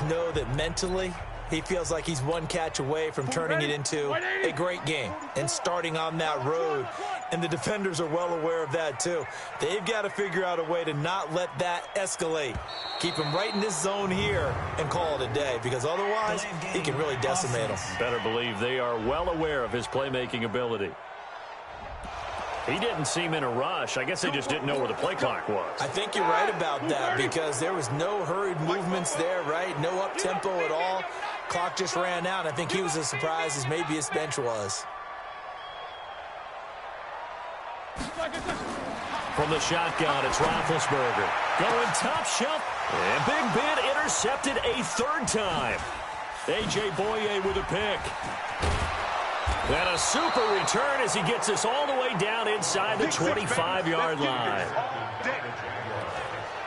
just know that mentally he feels like he's one catch away from turning it into a great game and starting on that road. And the defenders are well aware of that too. They've got to figure out a way to not let that escalate. Keep him right in this zone here and call it a day, because otherwise he can really decimate them. Better believe they are well aware of his playmaking ability. He didn't seem in a rush. I guess they just didn't know where the play clock was. I think you're right about that, because there was no hurried movements there, right? No up-tempo at all. Clock just ran out. I think he was as surprised as maybe his bench was. From the shotgun, it's Roethlisberger. Going top shelf. And Big Ben intercepted a third time. A.J. Boye with a pick. And a super return as he gets us all the way down inside the 25-yard line.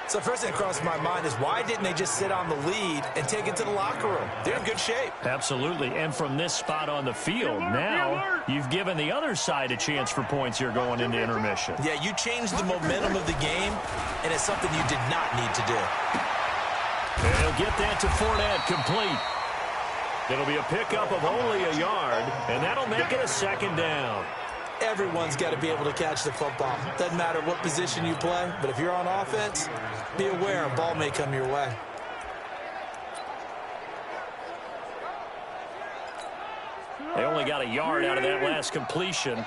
So first thing that crossed my mind is, why didn't they just sit on the lead and take it to the locker room? They're in good shape. Absolutely. And from this spot on the field, now you've given the other side a chance for points here going into intermission. Yeah, you changed the momentum of the game, and it's something you did not need to do. And he'll get that to Fournette, complete. It'll be a pickup of only a yard, and that'll make it a second down. Everyone's got to be able to catch the football. Doesn't matter what position you play, but if you're on offense, be aware a ball may come your way. They only got a yard out of that last completion,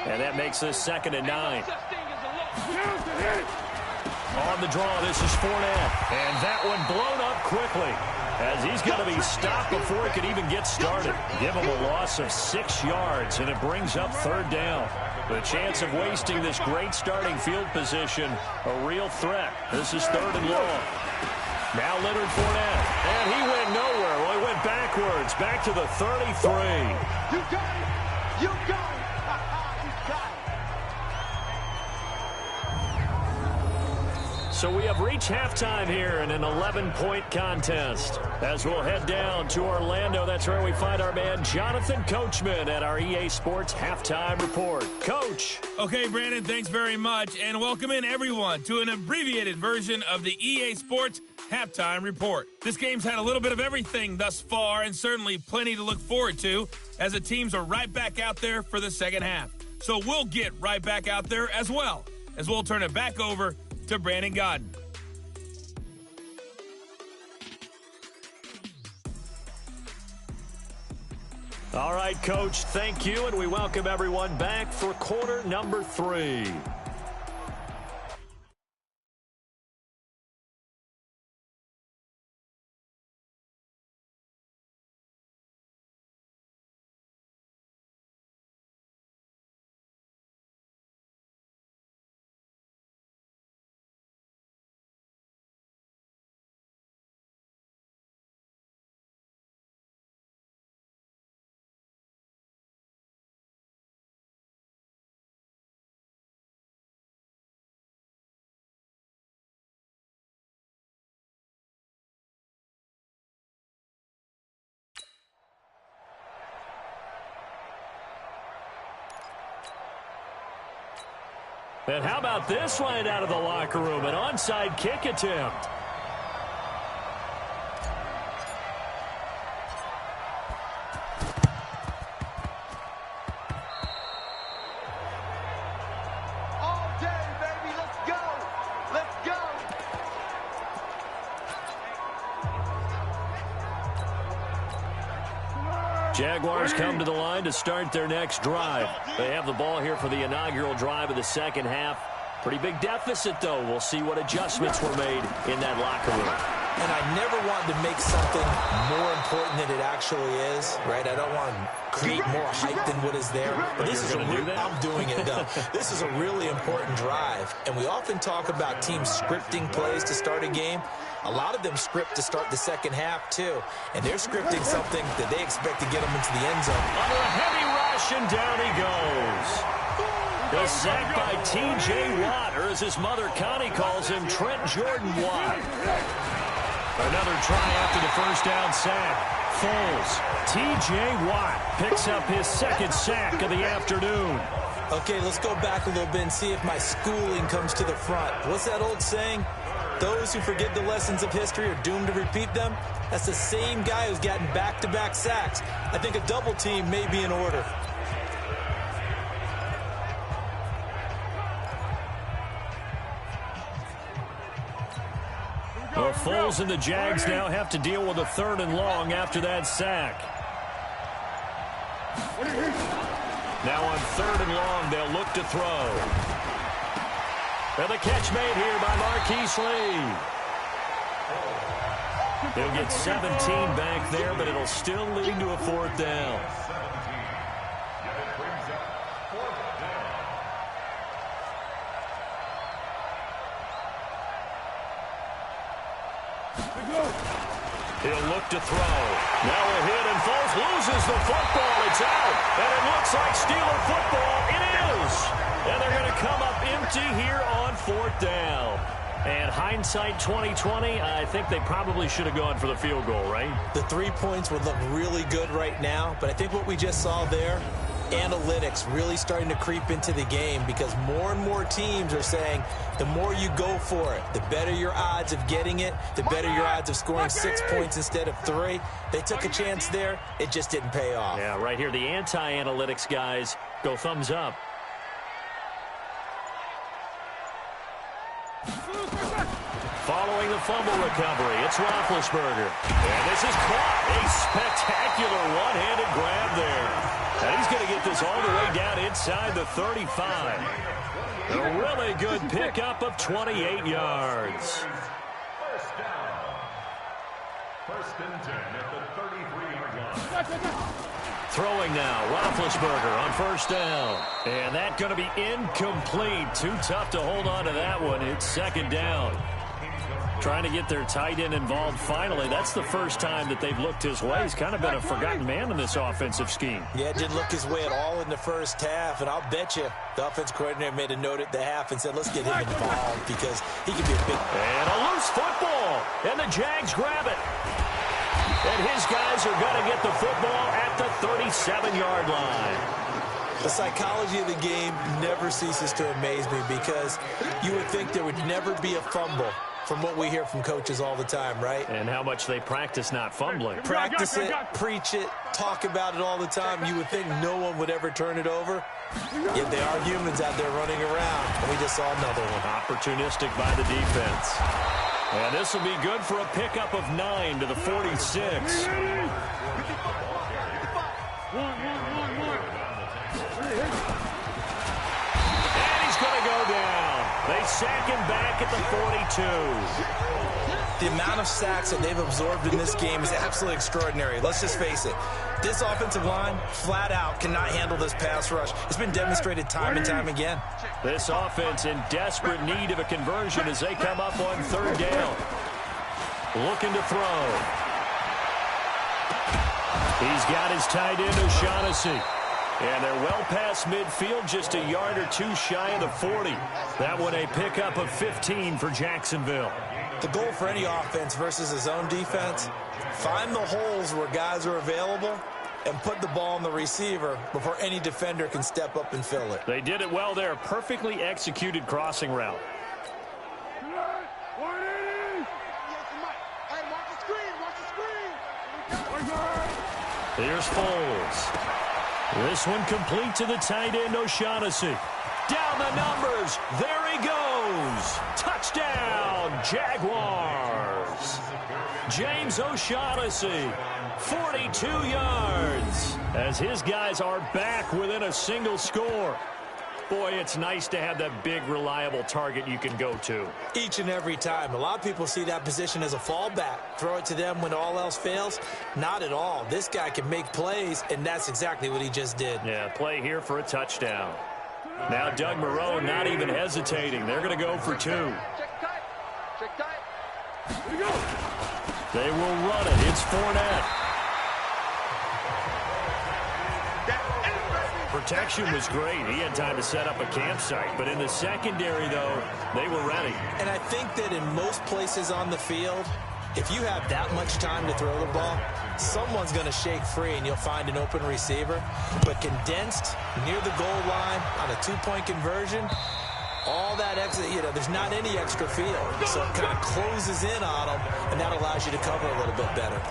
and that makes this 2nd and 9. On the draw, this is Fournette, and that one blown up quickly, as he's going to be stopped before he could even get started. Give him a loss of 6 yards, and it brings up 3rd down. The chance of wasting this great starting field position, a real threat. This is 3rd and long. Now Leonard Fournette, and he went nowhere. Well, he went backwards, back to the 33. You got it! You got it! So we have reached halftime here in an 11-point contest. As we'll head down to Orlando, that's where we find our man Jonathan Coachman at our EA Sports Halftime Report. Coach. Okay, Brandon, thanks very much. And welcome in, everyone, to an abbreviated version of the EA Sports Halftime Report. This game's had a little bit of everything thus far, and certainly plenty to look forward to, as the teams are right back out there for the second half. So we'll get right back out there as well, as we'll turn it back over to Brandon Godden. All right, Coach, thank you, and we welcome everyone back for quarter number 3. And how about this line out of the locker room? An onside kick attempt. All day, baby. Let's go. Let's go. Jaguars come to the line to start their next drive. They have the ball here for the inaugural drive of the second half. Pretty big deficit, though. We'll see what adjustments were made in that locker room. And I never wanted to make something more important than it actually is, right? I don't want to create more hype than what is there. But this is I'm doing it, though. This is a really important drive. And we often talk about teams scripting plays to start a game. A lot of them script to start the second half, too. And they're scripting something that they expect to get them into the end zone. Under a heavy rush, and down he goes. The sack by T.J. Watt, or as his mother Connie calls him, Trent Jordan Watt. Another try after the first down sack. Foles. T.J. Watt picks up his second sack of the afternoon. Okay, let's go back a little bit and see if my schooling comes to the front. What's that old saying? Those who forget the lessons of history are doomed to repeat them. That's the same guy who's gotten back-to-back sacks. I think a double team may be in order. The Foles and the Jags now have to deal with a 3rd and long after that sack. Now on 3rd and long, they'll look to throw. And the catch made here by Marquise Lee. They'll get 17 back there, but it'll still lead to a 4th down. He'll look to throw. Now a hit, and Foles loses the football. It's out, and it looks like Steeler football. It is. And they're going to come up empty here on 4th down. And hindsight 2020, I think they probably should have gone for the field goal, right? The 3 points would look really good right now, but I think what we just saw there, analytics really starting to creep into the game, because more and more teams are saying the more you go for it, the better your odds of getting it, the better your odds of scoring 6 points instead of 3. They took a chance there. It just didn't pay off. Yeah, right here, the anti-analytics guys go thumbs up. Following the fumble recovery, it's Roethlisberger. And this is caught. A spectacular one-handed grab there. And he's going to get this all the way down inside the 35. A really good pickup of 28 yards. First down. 1st and 10 at the 33-yard line. Throwing now, Roethlisberger on 1st down. And that's going to be incomplete. Too tough to hold on to that one. It's 2nd down. Trying to get their tight end involved finally. That's the first time that they've looked his way. He's kind of been a forgotten man in this offensive scheme. Yeah, didn't look his way at all in the first half. And I'll bet you the offense coordinator made a note at the half and said, let's get him involved because he could be a big... And a loose football. And the Jags grab it. And his guys are going to get the football at the 37-yard line. The psychology of the game never ceases to amaze me, because you would think there would never be a fumble from what we hear from coaches all the time, right? And how much they practice not fumbling. Practice it, preach it, talk about it all the time. You would think no one would ever turn it over. Yet they are humans out there running around. And we just saw another one. Opportunistic by the defense. And this will be good for a pickup of 9 to the 46. And he's going to go down. They sack him back at the 42. The amount of sacks that they've absorbed in this game is absolutely extraordinary. Let's just face it. This offensive line, flat out, cannot handle this pass rush. It's been demonstrated time and time again. This offense in desperate need of a conversion as they come up on 3rd down. Looking to throw. He's got his tight end, O'Shaughnessy. And they're well past midfield, just a yard or two shy of the 40. That one a pickup of 15 for Jacksonville. The goal for any offense versus his own defense, find the holes where guys are available and put the ball on the receiver before any defender can step up and fill it. They did it well there. Perfectly executed crossing route. Here's Foles. This one complete to the tight end, O'Shaughnessy. Down the numbers. There he goes. Touchdown, Jaguars. James O'Shaughnessy, 42 yards. As his guys are back within a single score. Boy, it's nice to have that big, reliable target you can go to. Each and every time. A lot of people see that position as a fallback. Throw it to them when all else fails. Not at all. This guy can make plays, and that's exactly what he just did. Yeah, play here for a touchdown. Now Doug Moreau not even hesitating. They're going to go for 2. Check tight. Check tight. Here we go. They will run it. It's Fournette. Protection was great. He had time to set up a campsite. But in the secondary, though, they were ready. And I think that in most places on the field, if you have that much time to throw the ball, someone's going to shake free and you'll find an open receiver. But condensed near the goal line on a 2-point conversion, all that extra, there's not any extra field. So it kind of closes in on them, and that allows you to cover a little bit better.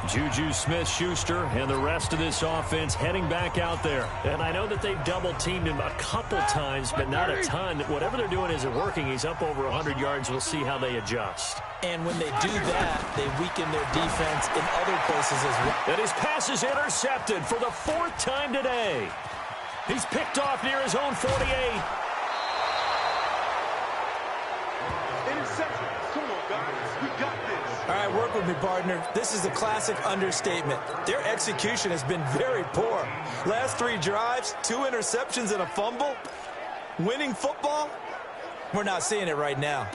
Juju Smith-Schuster and the rest of this offense heading back out there. And I know that they've double-teamed him a couple times, but not a ton. Whatever they're doing isn't working. He's up over 100 yards. We'll see how they adjust. And when they do that, they weaken their defense in other places as well. And his pass is intercepted for the 4th time today. He's picked off near his own 48. Interception. Come on, guys. We got this. All right, work with me, partner. This is a classic understatement. Their execution has been very poor. Last 3 drives, 2 interceptions and a fumble. Winning football? We're not seeing it right now.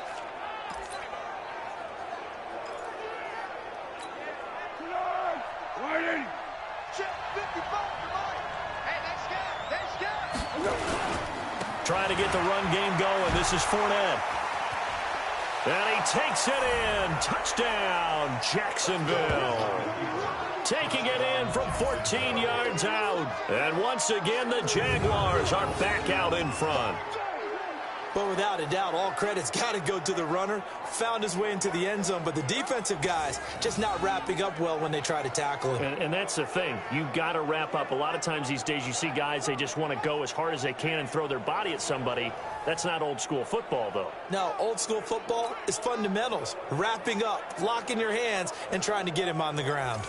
Trying to get the run game going. This is Fournette. And he takes it in. Touchdown, Jacksonville. Taking it in from 14 yards out. And once again, the Jaguars are back out in front. But without a doubt, all credit's got to go to the runner. Found his way into the end zone, but the defensive guys just not wrapping up well when they try to tackle him. And that's the thing. You got to wrap up. A lot of times these days you see guys, they just want to go as hard as they can and throw their body at somebody. That's not old school football, though. No, old school football is fundamentals. Wrapping up, locking your hands, and trying to get him on the ground.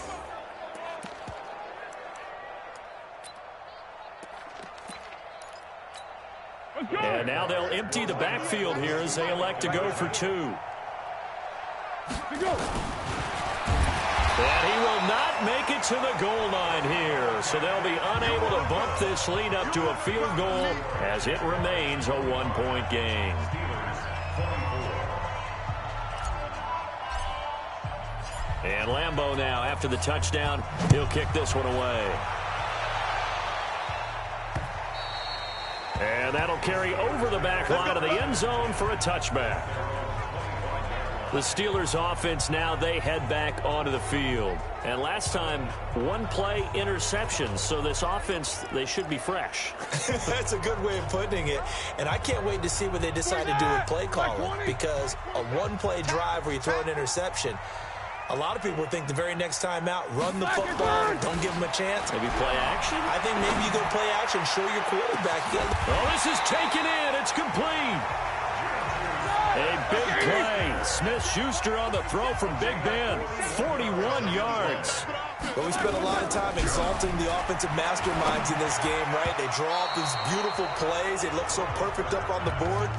And now they'll empty the backfield here as they elect to go for 2. And he will not make it to the goal line here. So they'll be unable to bump this lead up to a field goal as it remains a 1-point game. And Lambeau now, after the touchdown, he'll kick this one away. And that'll carry over the back line of the end zone for a touchback. The Steelers offense now, they head back onto the field. And last time, 1 play interception. So this offense, they should be fresh. That's a good way of putting it. And I can't wait to see what they decide to do with play calling. Because a 1-play drive where you throw an interception, a lot of people think the very next time out, run the football, don't give them a chance. Maybe play action? I think maybe you go play action, show your quarterback. Oh, this is taken in. It's complete. A big play. Smith-Schuster on the throw from Big Ben. 41 yards. But we spent a lot of time exalting the offensive masterminds in this game, right? They draw up these beautiful plays. They look so perfect up on the board.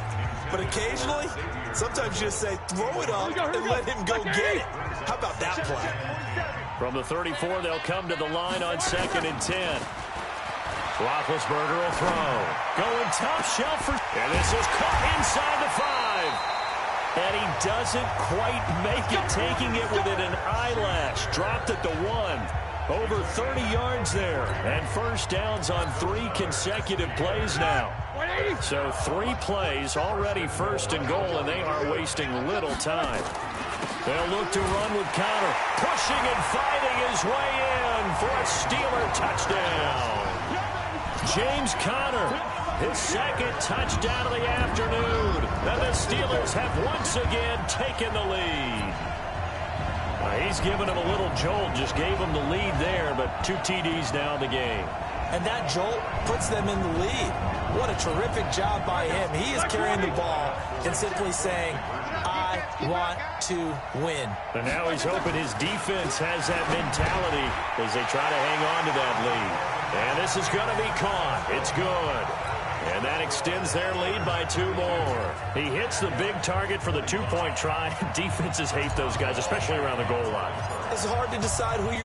But occasionally, sometimes you just say, throw it up and let him go get it. How about that play? From the 34, they'll come to the line on 2nd and 10. Roethlisberger will throw. Going top shelf for... And this is caught inside the 5. And he doesn't quite make it, taking it within an eyelash. Dropped at the 1. Over 30 yards there. And first downs on 3 consecutive plays now. So 3 plays, already 1st and goal, and they are wasting little time. They'll look to run with Conner. Pushing and fighting his way in for a Steeler touchdown. James Conner, his 2nd touchdown of the afternoon. And the Steelers have once again taken the lead. He's given him a little jolt, just gave him the lead there, but 2 TDs now in the game. And that jolt puts them in the lead. What a terrific job by him. He is carrying the ball and simply saying, I want to win. And now he's hoping his defense has that mentality as they try to hang on to that lead. And this is going to be caught. It's good. And that extends their lead by 2 more. He hits the big target for the 2-point try. Defenses hate those guys, especially around the goal line. It's hard to decide who you're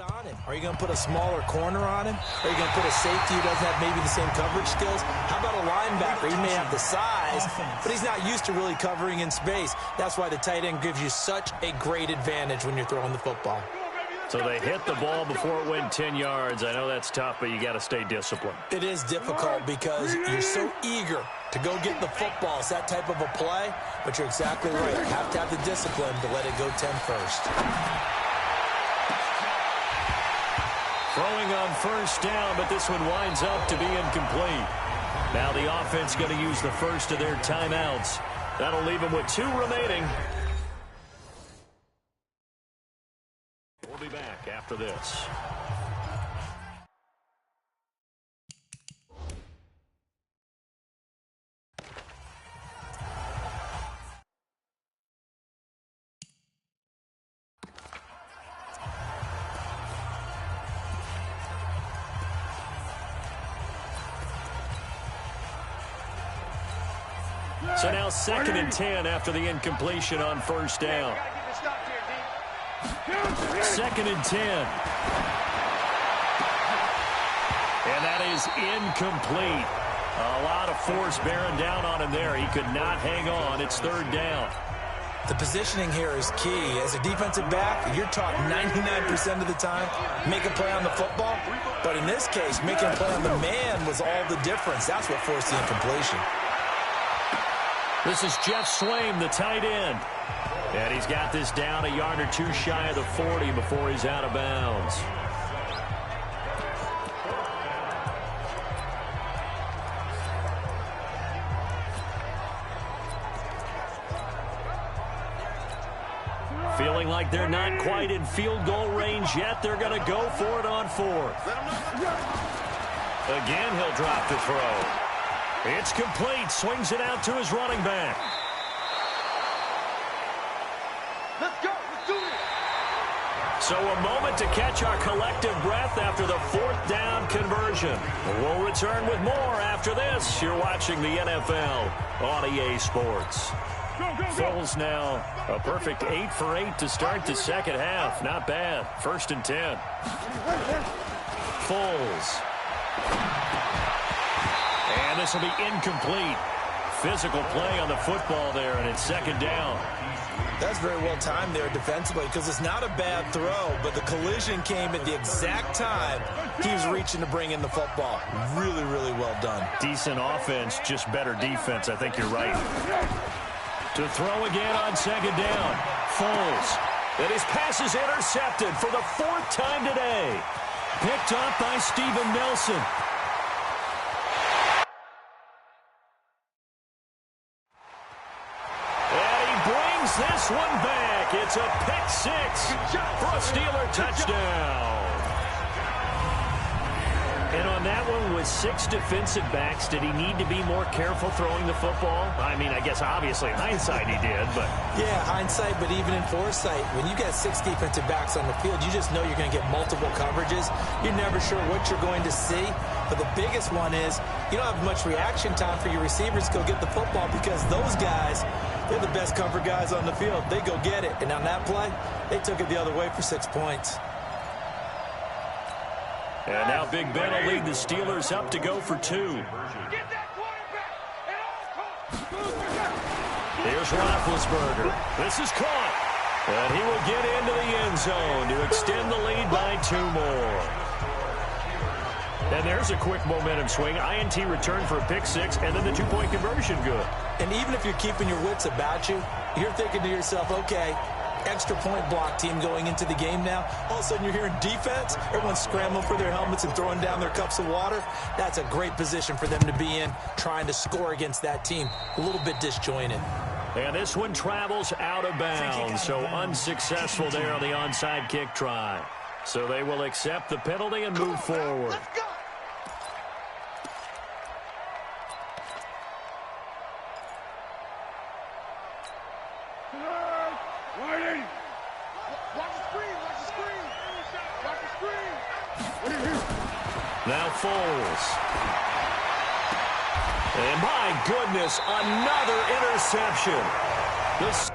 on him. Are you going to put a smaller corner on him? Are you going to put a safety who doesn't have maybe the same coverage skills? How about a linebacker? He may have the size, but he's not used to really covering in space. That's why the tight end gives you such a great advantage when you're throwing the football. So they hit the ball before it went 10 yards. I know that's tough, but you got to stay disciplined. It is difficult because you're so eager to go get the football. It's that type of a play, but you're exactly right. You have to have the discipline to let it go 10 first. on first down, but this one winds up to be incomplete. Now the offense going to use the first of their timeouts. That'll leave them with 2 remaining. We'll be back after this. So now 2nd and 10 after the incompletion on first down. 2nd and 10. And that is incomplete. A lot of force bearing down on him there. He could not hang on. It's 3rd down. The positioning here is key. As a defensive back, you're taught 99% of the time, make a play on the football. But in this case, making a play on the man was all the difference. That's what forced the incompletion. This is Jeff Swaim, the tight end. And he's got this down a yard or 2 shy of the 40 before he's out of bounds. Feeling like they're not quite in field goal range yet. They're going to go for it on 4th. Again, he'll drop the throw. It's complete. Swings it out to his running back. Let's go. Let's do it. So a moment to catch our collective breath after the 4th down conversion. We'll return with more after this. You're watching the NFL on EA Sports. Foles now a perfect 8 for 8 to start the second half. Not bad. 1st and 10. Foles. And this will be incomplete. Physical play on the football there, and it's 2nd down. That's very well timed there defensively because it's not a bad throw, but the collision came at the exact time he was reaching to bring in the football. Really, really well done. Decent offense, just better defense. I think you're right. To throw again on 2nd down. Foles. And his pass is intercepted for the 4th time today. Picked up by Steven Nelson. This one back. It's a pick 6 for a Steeler touchdown. And on that one, with 6 defensive backs, did he need to be more careful throwing the football? I mean, I guess obviously in hindsight he did, but... Yeah, hindsight, but even in foresight, when you got 6 defensive backs on the field, you just know you're going to get multiple coverages. You're never sure what you're going to see. But the biggest one is you don't have much reaction time for your receivers to go get the football because those guys... They're the best cover guys on the field. They go get it. And on that play, they took it the other way for 6 points. And now Big Ben will lead the Steelers up to go for 2. Here's Roethlisberger. This is caught. And he will get into the end zone to extend the lead by 2 more. And there's a quick momentum swing. INT return for a pick 6, and then the 2-point conversion good. And even if you're keeping your wits about you, you're thinking to yourself, okay, extra point block team going into the game now. All of a sudden you're hearing defense. Everyone's scrambling for their helmets and throwing down their cups of water. That's a great position for them to be in, trying to score against that team. A little bit disjointed. And this one travels out of bounds, so unsuccessful there on the onside kick try. So they will accept the penalty and move forward. Now Foles. And my goodness, another interception. This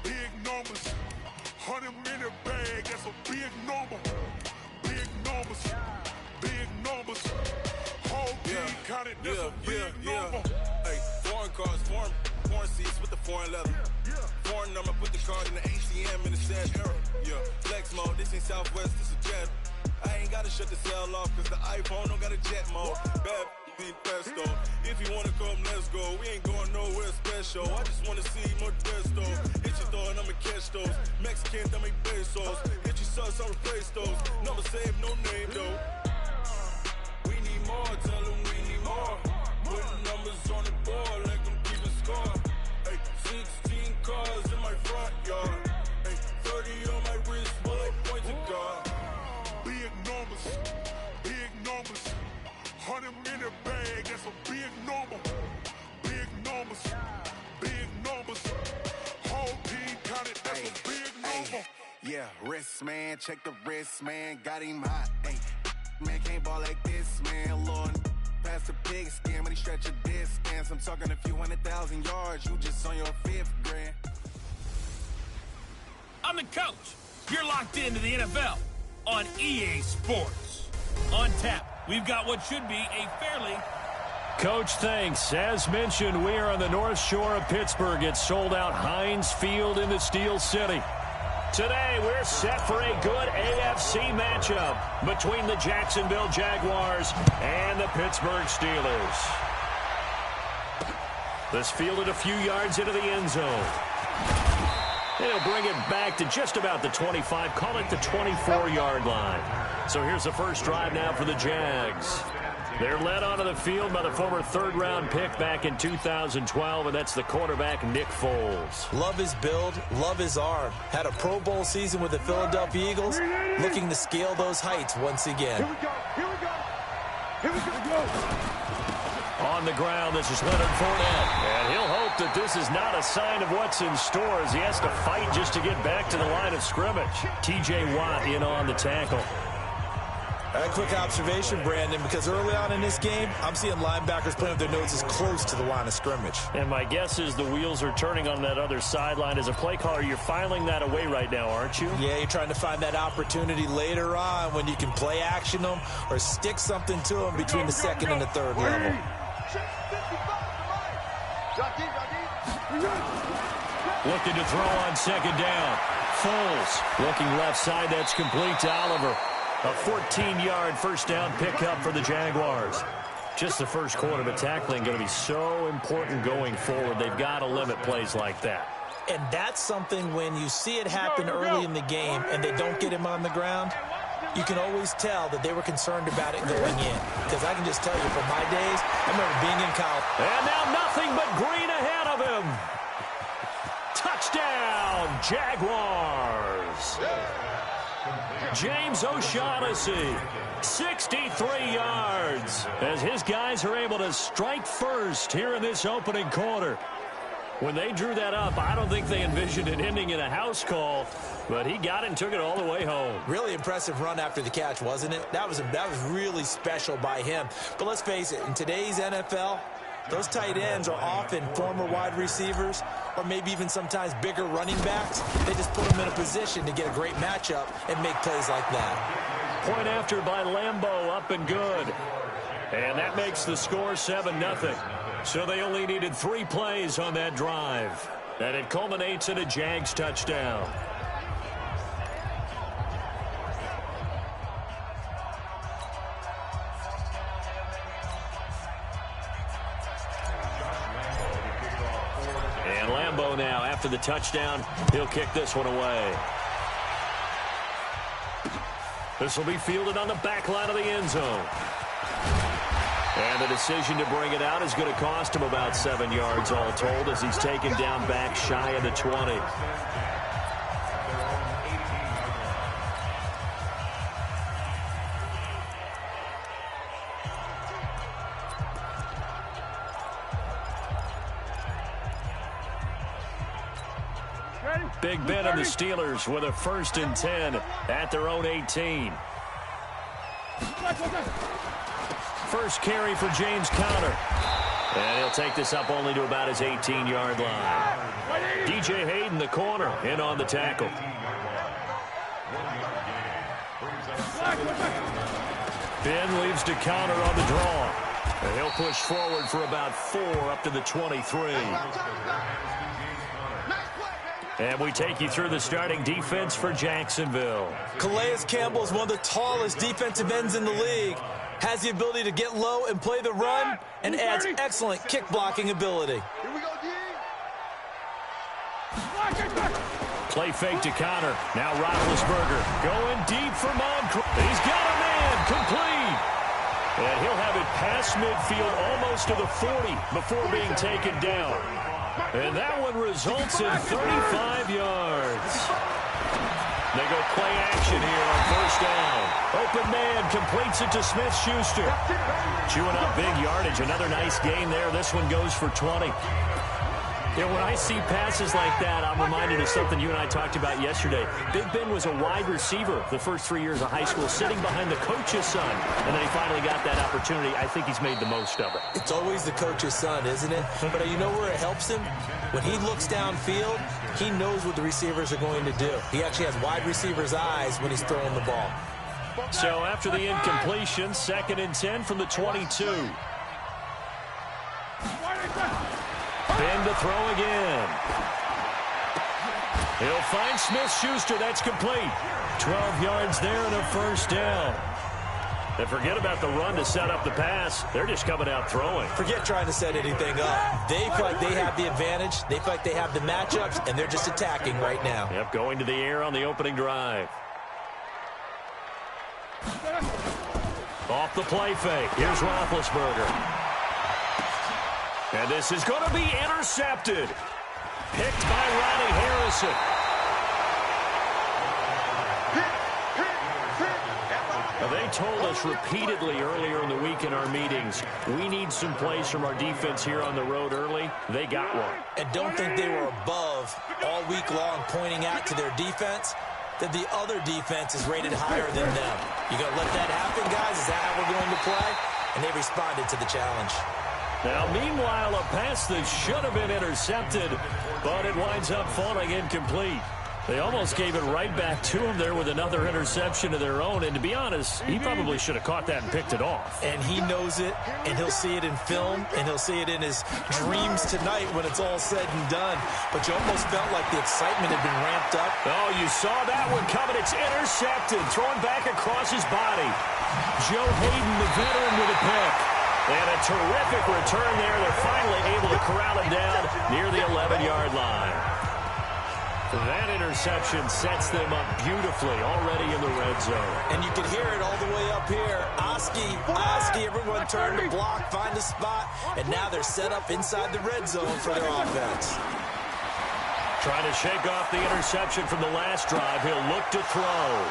Big numbers, 100 minute bag, that's a big number. Big numbers, big numbers. Whole team counted, that's a big number. Hey, foreign cars, foreign seats with the foreign leather. Foreign number, put the card in the ATM in the sad era. Yeah, flex mode, this ain't Southwest, this is Jet. I ain't gotta shut the cell off, cause the iPhone don't got a jet mode. Bad be pesto. If you wanna come, let's go. We ain't going nowhere special. I just wanna see more Modesto. Hit your thought, I'ma catch those. Mexican, dame pesos. Hit your sus, I'll replace those. Number save, no name though. We need more, tell them we need more. Putting numbers on the board like I'm keeping score. Hey, 16 cars in my front yard. Hey, 30 on my wrist while I point to God. Big numbers, big numbers. 100 in the bag, that's a big number. Big numbers, big numbers. Whole team counted, that's a big number. Yeah, wrist man, check the wrist man, got him hot. Ay, man can't ball like this, man. Lord, past the pig skin, but he stretch a distance. I'm talking a few 100,000 yards, you just on your 5th grand. I'm the coach. You're locked into the NFL on EA Sports. On tap, we've got what should be a fairly... Coach, thanks. As mentioned, we are on the North Shore of Pittsburgh. It's sold out Heinz Field in the Steel City. Today, we're set for a good AFC matchup between the Jacksonville Jaguars and the Pittsburgh Steelers. This fielded a few yards into the end zone. They'll bring it back to just about the 25, call it the 24-yard line. So here's the first drive now for the Jags. They're led onto the field by the former third-round pick back in 2012, and that's the quarterback, Nick Foles. Love his build, love his arm. Had a Pro Bowl season with the Philadelphia Eagles, looking to scale those heights once again. Here we go, here we go, here we go. On the ground, this is Leonard Fournette, and he'll hope that this is not a sign of what's in store as he has to fight just to get back to the line of scrimmage. T.J. Watt in on the tackle. A quick observation, Brandon, because early on in this game, I'm seeing linebackers playing with their noses close to the line of scrimmage. And my guess is the wheels are turning on that other sideline. As a play caller, you're filing that away right now, aren't you? Yeah, you're trying to find that opportunity later on when you can play action them or stick something to them between the second and the third level. Looking to throw on second down. Foles looking left side. That's complete to Oliver. A 14-yard first down pickup for the Jaguars. Just the first quarter, but tackling going to be so important going forward. They've got to limit plays like that. And that's something when you see it happen early in the game and they don't get him on the ground, you can always tell that they were concerned about it going in. Because I can just tell you from my days, I remember being in college. And now nothing but green ahead of him. Touchdown, Jaguars. James O'Shaughnessy, 63 yards, as his guys are able to strike first here in this opening quarter. When they drew that up, I don't think they envisioned it ending in a house call, but he got it and took it all the way home. Really impressive run after the catch, wasn't it? That was really special by him. But let's face it, in today's NFL, those tight ends are often former wide receivers or maybe even sometimes bigger running backs. They just put them in a position to get a great matchup and make plays like that. Point after by Lambeau, up and good. And that makes the score 7-0. So they only needed 3 plays on that drive. And it culminates in a Jags touchdown. And Lambeau now, after the touchdown, he'll kick this one away. This will be fielded on the back line of the end zone. And the decision to bring it out is going to cost him about 7 yards all told as he's taken down back shy of the 20. Big Ben and the Steelers with a 1st and 10 at their own 18. First carry for James Conner. And he'll take this up only to about his 18-yard line. DJ Hayden, the corner, in on the tackle. Ben leaves to counter on the draw. And he'll push forward for about 4 up to the 23. And we take you through the starting defense for Jacksonville. Calais Campbell is one of the tallest defensive ends in the league. Has the ability to get low and play the run, and adds excellent kick blocking ability. Here we go, D. Play fake to counter. Now Roethlisberger going deep for Moncrief. He's got a man complete. And he'll have it past midfield almost to the 40 before being taken down. And that one results in 35 yards. They go play action here on first down. Open man completes it to Smith-Schuster. Chewing up big yardage. Another nice gain there. This one goes for 20. You know, when I see passes like that, I'm reminded of something you and I talked about yesterday. Big Ben was a wide receiver the first 3 years of high school, sitting behind the coach's son. And then he finally got that opportunity. I think he's made the most of it. It's always the coach's son, isn't it? But you know where it helps him? When he looks downfield, he knows what the receivers are going to do. He actually has wide receivers' eyes when he's throwing the ball. So after the incompletion, 2nd and 10 from the 22. Ben to throw again. He'll find Smith-Schuster. That's complete. 12 yards there and a first down. And forget about the run to set up the pass. They're just coming out throwing. Forget trying to set anything up. They feel like they have the advantage. They feel like they have the matchups, and they're just attacking right now. Yep, going to the air on the opening drive. Off the play fake. Here's Roethlisberger. And this is going to be intercepted. Picked by Ronnie Harrison. Now, they told us repeatedly earlier in the week in our meetings, we need some plays from our defense here on the road early. They got one. And don't think they were above all week long pointing out to their defense that the other defense is rated higher than them. You going to let that happen, guys? Is that how we're going to play? And they responded to the challenge. Now, meanwhile, a pass that should have been intercepted, but it winds up falling incomplete. They almost gave it right back to him there with another interception of their own. And to be honest, he probably should have caught that and picked it off. And he knows it, and he'll see it in film, and he'll see it in his dreams tonight when it's all said and done. But you almost felt like the excitement had been ramped up. Oh, you saw that one coming. It's intercepted, thrown back across his body. Joe Hayden, the veteran, with a pick. And a terrific return there. They're finally able to corral it down near the 11-yard line. That interception sets them up beautifully already in the red zone. And you can hear it all the way up here. Oski, everyone turned to block, find a spot, and now they're set up inside the red zone for their offense. Trying to shake off the interception from the last drive. He'll look to throw.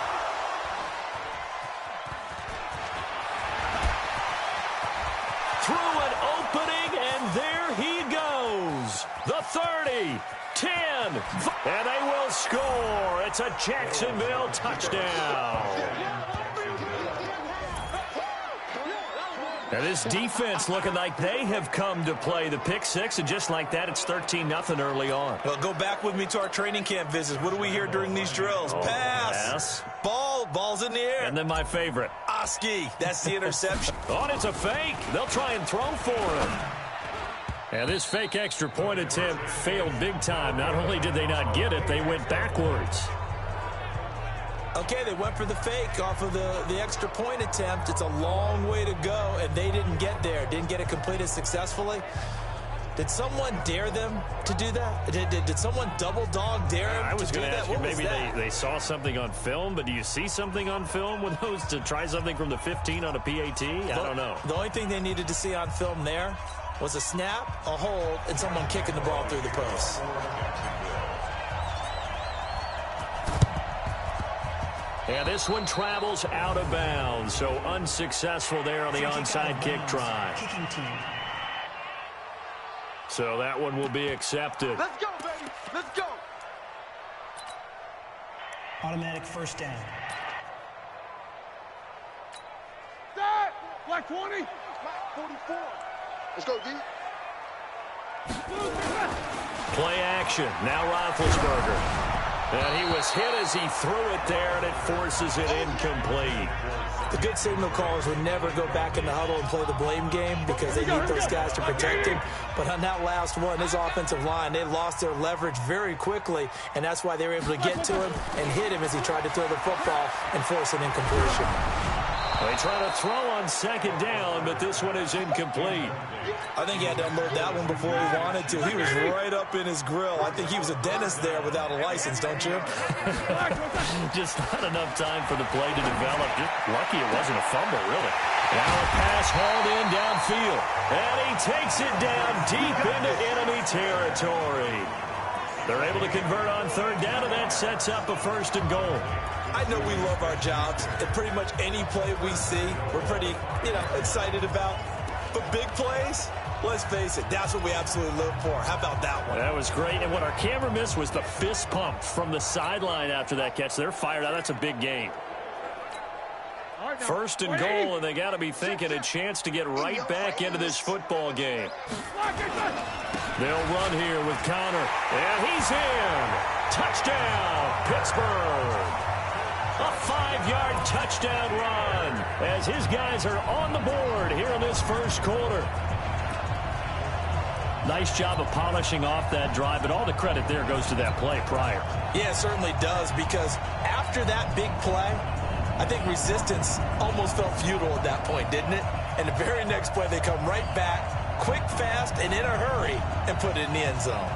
Through an opening, and there he goes. The 30. 10, and they will score. It's a Jacksonville touchdown. Now this defense looking like they have come to play. The pick six, and just like that, it's 13-0 early on. Well, go back with me to our training camp visits. What do we hear during these drills? Pass. Ball's in the air. And then my favorite. Oski, that's the interception. Oh, and it's a fake. They'll try and throw for him. And this fake extra point attempt failed big time. Not only did they not get it, they went backwards. Okay, they went for the fake off of the extra point attempt. It's a long way to go, and they didn't get there. Didn't get it completed successfully. Did someone dare them to do that? Did someone double dog dare them I was to do going to that? ask you, maybe they saw something on film, but do you see something on film with those to try something from the 15 on a PAT? I don't know. The only thing they needed to see on film there was a snap, a hold, and someone kicking the ball through the post. And this one travels out of bounds, so unsuccessful there on the onside kick try. So that one will be accepted. Let's go, baby. Let's go. Automatic first down. That, like 20. 44. Let's go, D. Play action. Now Roethlisberger. And he was hit as he threw it there, and it forces it incomplete. The good signal callers would never go back in the huddle and play the blame game because they need those guys to protect him. But on that last one, his offensive line, they lost their leverage very quickly, and that's why they were able to get to him and hit him as he tried to throw the football and force an incompletion. They try to throw on second down, but this one is incomplete. I think he had to unload that one before he wanted to. He was right up in his grill. I think he was a dentist there without a license, don't you? Just not enough time for the play to develop. Just lucky it wasn't a fumble, really. Now a pass hauled in downfield. And he takes it down deep into enemy territory. They're able to convert on third down, and that sets up a 1st and goal. I know we love our jobs, and pretty much any play we see, we're pretty, excited about. But big plays, let's face it, that's what we absolutely live for. How about that one? That was great, and what our camera missed was the fist pump from the sideline after that catch. They're fired out. That's a big game. 1st and goal, and they got to be thinking a chance to get right back into this football game. They'll run here with Connor, and he's in. Touchdown, Pittsburgh. A 5-yard touchdown run as his guys are on the board here in this first quarter. Nice job of polishing off that drive, but all the credit there goes to that play prior. Yeah, it certainly does, because after that big play, I think resistance almost felt futile at that point, didn't it? And the very next play, they come right back, quick, fast, and in a hurry, and put it in the end zone.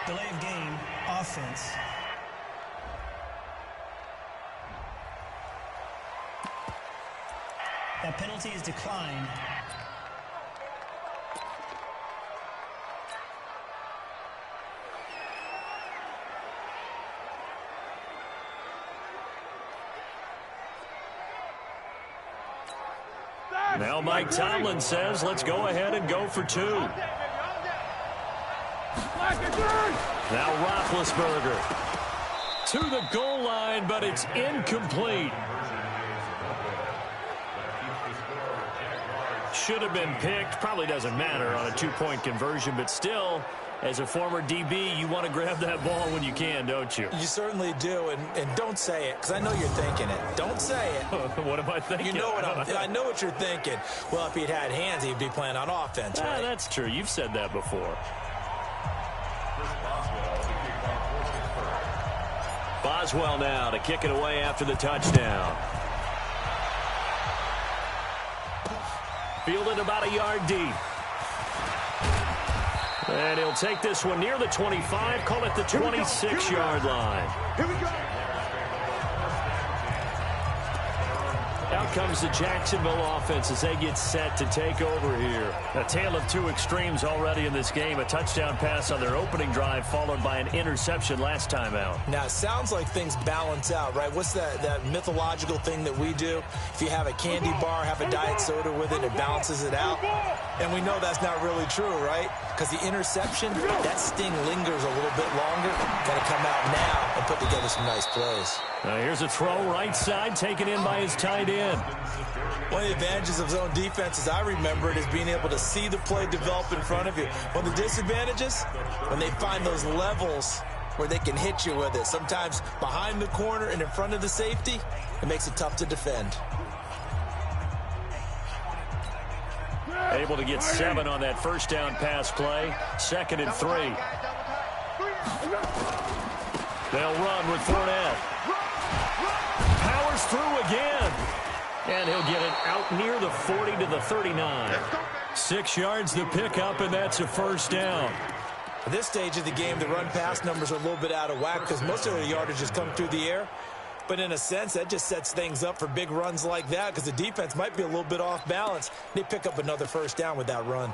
Delay of game, offense. That penalty is declined. Now Mike Tomlin says, let's go ahead and go for 2. Now Roethlisberger to the goal line, but it's incomplete. Should have been picked. Probably doesn't matter on a 2-point conversion, but still, as a former DB, you want to grab that ball when you can, don't you? You certainly do, and don't say it, because I know you're thinking it. Don't say it. What am I thinking? You know what I know what you're thinking. Well, if he'd had hands, he'd be playing on offense, right? That's true. You've said that before. Boswell now to kick it away after the touchdown. Fielded about a yard deep. And he'll take this one near the 25, call it the 26-yard line. Here we go. Out comes the Jacksonville offense as they get set to take over here. A tale of 2 extremes already in this game. A touchdown pass on their opening drive followed by an interception last time out. Now, it sounds like things balance out, right? What's that mythological thing that we do? If you have a candy bar, have a diet soda with it, it balances it out. And we know that's not really true, right? Because the interception, that sting lingers a little bit longer. Got to come out now and put together some nice plays. Now here's a throw right side, taken in by his tight end. One of the advantages of zone defense, as I remember it, is being able to see the play develop in front of you. One of the disadvantages, when they find those levels where they can hit you with it. Sometimes behind the corner and in front of the safety, it makes it tough to defend. Able to get 7 on that first down pass play. 2nd and 3. They'll run with Fournette. Powers through again. And he'll get it out near the 40 to the 39. 6 yards to pick up, and that's a first down. At this stage of the game, the run-pass numbers are a little bit out of whack because most of their yardage has come through the air. But in a sense, that just sets things up for big runs like that because the defense might be a little bit off balance. They pick up another first down with that run.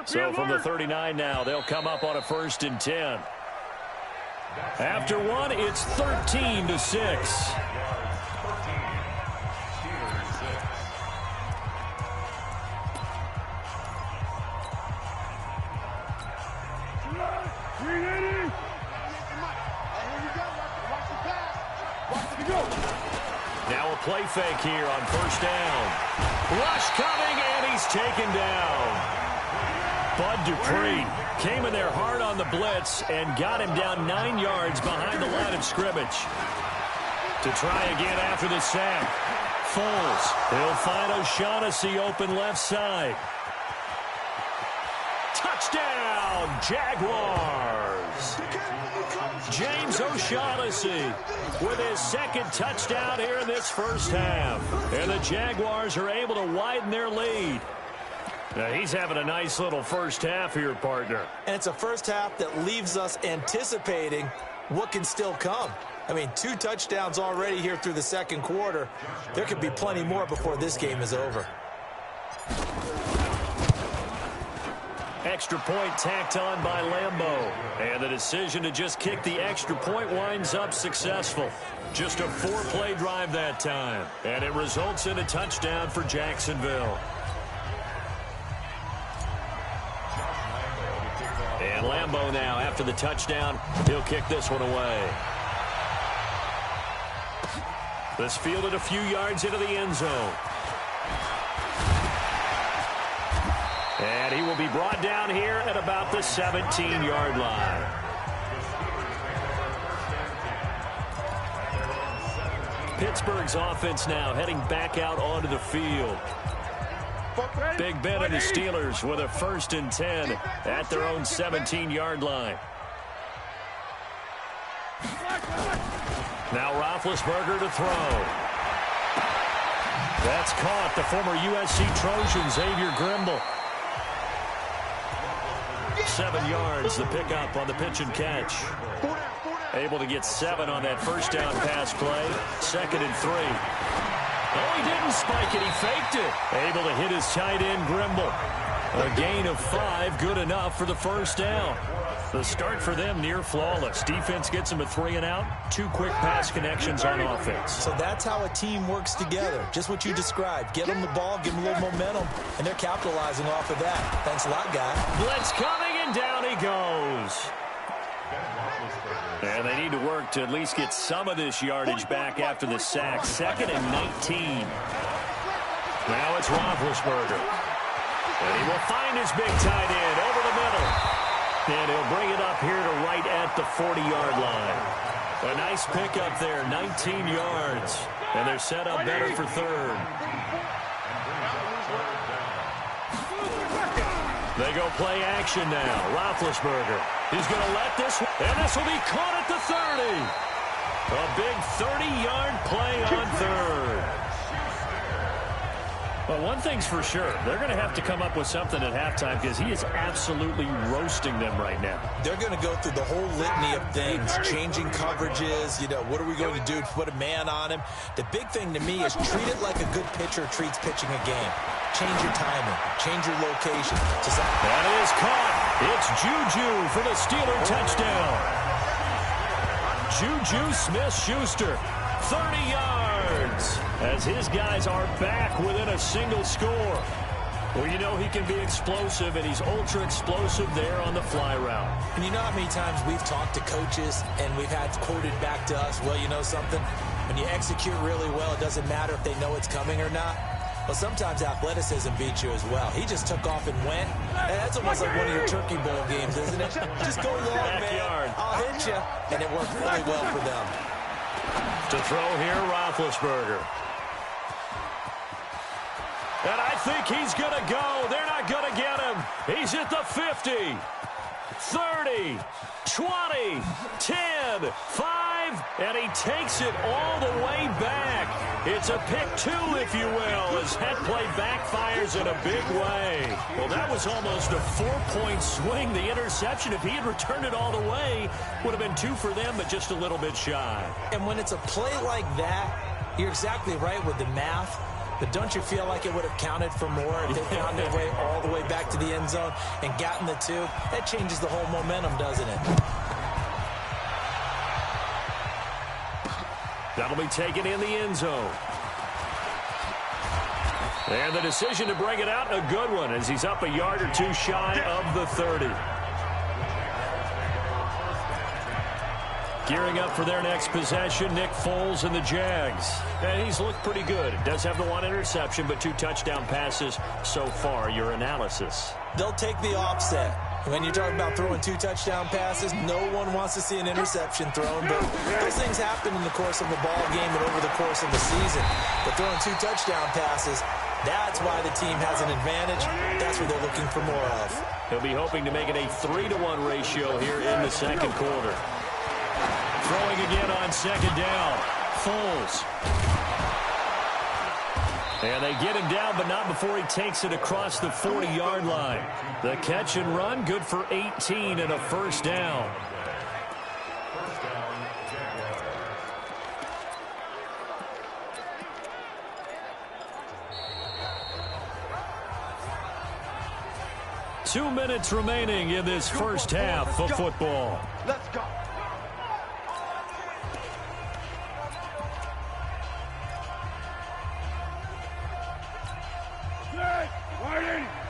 So from the 39 now, they'll come up on a 1st and 10. After one, it's 13 to 6. Now a play fake here on 1st down. Rush coming, and he's taken down. Bud Dupree came in there hard on the blitz and got him down 9 yards behind the line of scrimmage. To try again after the sack. Foles. He'll find O'Shaughnessy open left side. Touchdown, Jaguars. James O'Shaughnessy with his 2nd touchdown here in this first half. And the Jaguars are able to widen their lead. Now he's having a nice little first half here, partner. And it's a first half that leaves us anticipating what can still come. I mean, 2 touchdowns already here through the 2nd quarter. There could be plenty more before this game is over. Extra point tacked on by Lambeau. And the decision to just kick the extra point winds up successful. Just a 4-play drive that time. And it results in a touchdown for Jacksonville. And Lambeau now, after the touchdown, he'll kick this one away. This fielded a few yards into the end zone. And he will be brought down here at about the 17-yard line. Pittsburgh's offense now heading back out onto the field. Big Ben and the Steelers with a 1st and 10 at their own 17-yard line. Now Roethlisberger to throw. That's caught. The former USC Trojan, Xavier Grimble. 7 yards, the pickup on the pitch and catch. Able to get 7 on that first down pass play. 2nd and 3. Oh, he didn't spike it. He faked it. Able to hit his tight end, Grimble. A gain of 5, good enough for the first down. The start for them near flawless. Defense gets them a 3 and out. 2 quick pass connections on offense. So that's how a team works together. Just what you described. Get them the ball, give them a little momentum, and they're capitalizing off of that. Thanks a lot, guy. Blitz coming, and down he goes. And they need to work to at least get some of this yardage back after the sack. 2nd and 19. Now it's Roethlisberger. And he will find his big tight end over the middle. And he'll bring it up here to right at the 40-yard line. A nice pickup there, 19 yards. And they're set up better for 3rd. They go play action now. Roethlisberger. He's going to let this one. And this will be caught at the 30. A big 30-yard play on 3rd. Well, one thing's for sure. They're going to have to come up with something at halftime because he is absolutely roasting them right now. They're going to go through the whole litany of things, changing coverages, you know, what are we going to do to put a man on him? The big thing to me is treat it like a good pitcher treats pitching a game. Change your timing, change your location. That is caught. It's Juju for the Steeler touchdown. Juju Smith-Schuster, 30 yards. As his guys are back within a single score. Well, you know he can be explosive, and he's ultra-explosive there on the fly route. And you know how many times we've talked to coaches, and we've had quoted back to us, well, you know something? When you execute really well, it doesn't matter if they know it's coming or not. Well, sometimes athleticism beats you as well. He just took off and went. And that's almost like one of your Turkey Bowl games, isn't it? Just go long, man. I'll hit you. And it worked really well for them. To throw here, Roethlisberger. And I think he's going to go. They're not going to get him. He's at the 50, 30, 20, 10, 5, and he takes it all the way back. It's a pick 2, if you will, as that play backfires in a big way. Well, that was almost a 4-point swing. The interception, if he had returned it all the way, would have been 2 for them, but just a little bit shy. And when it's a play like that, you're exactly right with the math. But don't you feel like it would have counted for more if they found their way all the way back to the end zone and gotten the 2? That changes the whole momentum, doesn't it? That'll be taken in the end zone. And the decision to bring it out, a good one, as he's up a yard or 2 shy of the 30. Gearing up for their next possession, Nick Foles and the Jags. And he's looked pretty good. Does have the 1 interception, but 2 touchdown passes so far. Your analysis? They'll take the offset. When you talk about throwing 2 touchdown passes, no one wants to see an interception thrown, but those things happen in the course of a ball game and over the course of the season. But throwing 2 touchdown passes, that's why the team has an advantage. That's what they're looking for more of. He'll be hoping to make it a 3-to-1 ratio here in the second quarter. Throwing again on second down. Foles. And they get him down, but not before he takes it across the 40-yard line. The catch and run, good for 18 and a first down. First down, Jaguars. 2 minutes remaining in this first half of football. Let's go.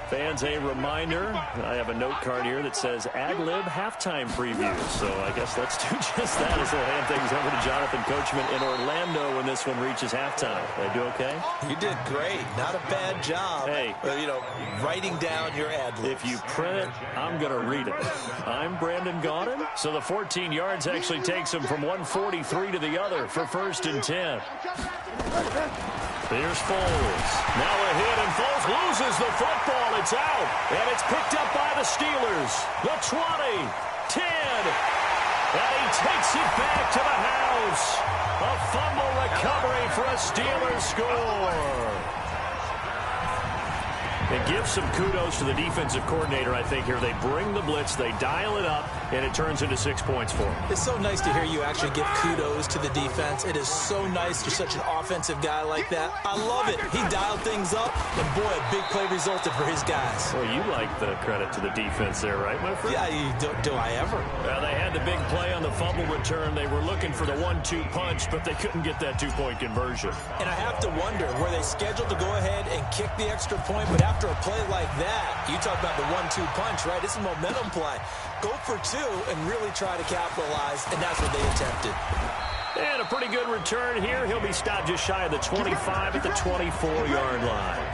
Fans, a reminder, I have a note card here that says ad-lib halftime preview. So I guess let's do just that as we'll hand things over to Jonathan Coachman in Orlando when this one reaches halftime. Did I do okay? You did great. Not a bad job. Hey. Writing down your ad-libs. If you print it, I'm going to read it. I'm Brandon Gaudin. So the 14 yards actually takes him from 143 to the other for 1st and 10. Here's Foles. Now a hit, and Foles loses the football. It's out, and it's picked up by the Steelers. The 20, 10, and he takes it back to the house. A fumble recovery for a Steelers score. It gives some kudos to the defensive coordinator, I think, here. They bring the blitz, they dial it up, and it turns into 6 points for them. It's so nice to hear you actually give kudos to the defense. It is so nice. You're such an offensive guy like that. I love it. He dialed things up, and boy, a big play resulted for his guys. Well, you like the credit to the defense there, right, my friend? Yeah, do I ever? Well, they had the big play on the fumble return. They were looking for the 1-2 punch, but they couldn't get that 2-point conversion. And I have to wonder, were they scheduled to go ahead and kick the extra point, but after a play like that, you talk about the 1-2 punch, right? It's a momentum play. Go for 2 and really try to capitalize, and that's what they attempted. And a pretty good return here. He'll be stopped just shy of the 25 at the 24-yard line.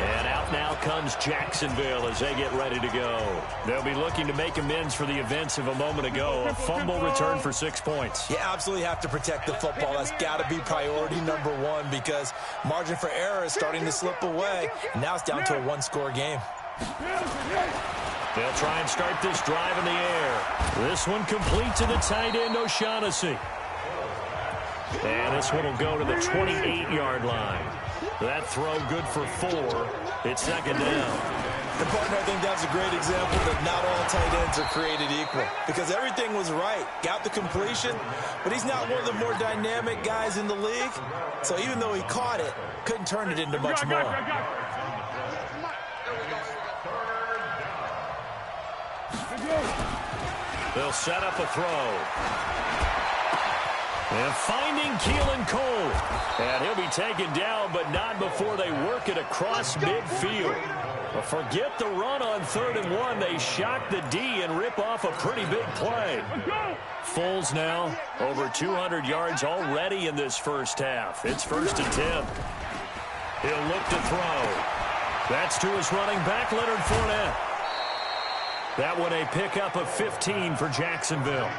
And out now comes Jacksonville as they get ready to go. They'll be looking to make amends for the events of a moment ago. A fumble return for 6 points. You absolutely have to protect the football. That's got to be priority number 1 because margin for error is starting to slip away. And now it's down to a 1-score game. They'll try and start this drive in the air. This one complete to the tight end, O'Shaughnessy. And this one will go to the 28-yard line. That throw good for 4. It's second down. And partner, I think that's a great example that not all tight ends are created equal because everything was right. Got the completion, but he's not one of the more dynamic guys in the league. So even though he caught it, couldn't turn it into much more. They'll set up a throw. And finding Keelan Cole. And he'll be taken down, but not before they work it across midfield. But forget the run on 3rd and 1. They shock the D and rip off a pretty big play. Foles now over 200 yards already in this first half. It's 1st and 10. He'll look to throw. That's to his running back, Leonard Fournette. That one a pickup of 15 for Jacksonville.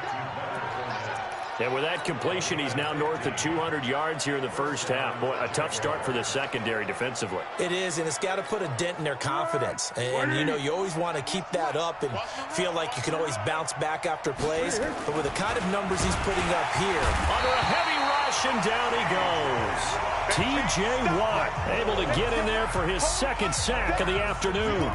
And with that completion, he's now north of 200 yards here in the first half. Boy, a tough start for the secondary defensively. It is, and it's got to put a dent in their confidence. And, you know, you always want to keep that up and feel like you can always bounce back after plays. But with the kind of numbers he's putting up here. Under a heavy rush, and down he goes. T.J. Watt able to get in there for his second sack of the afternoon.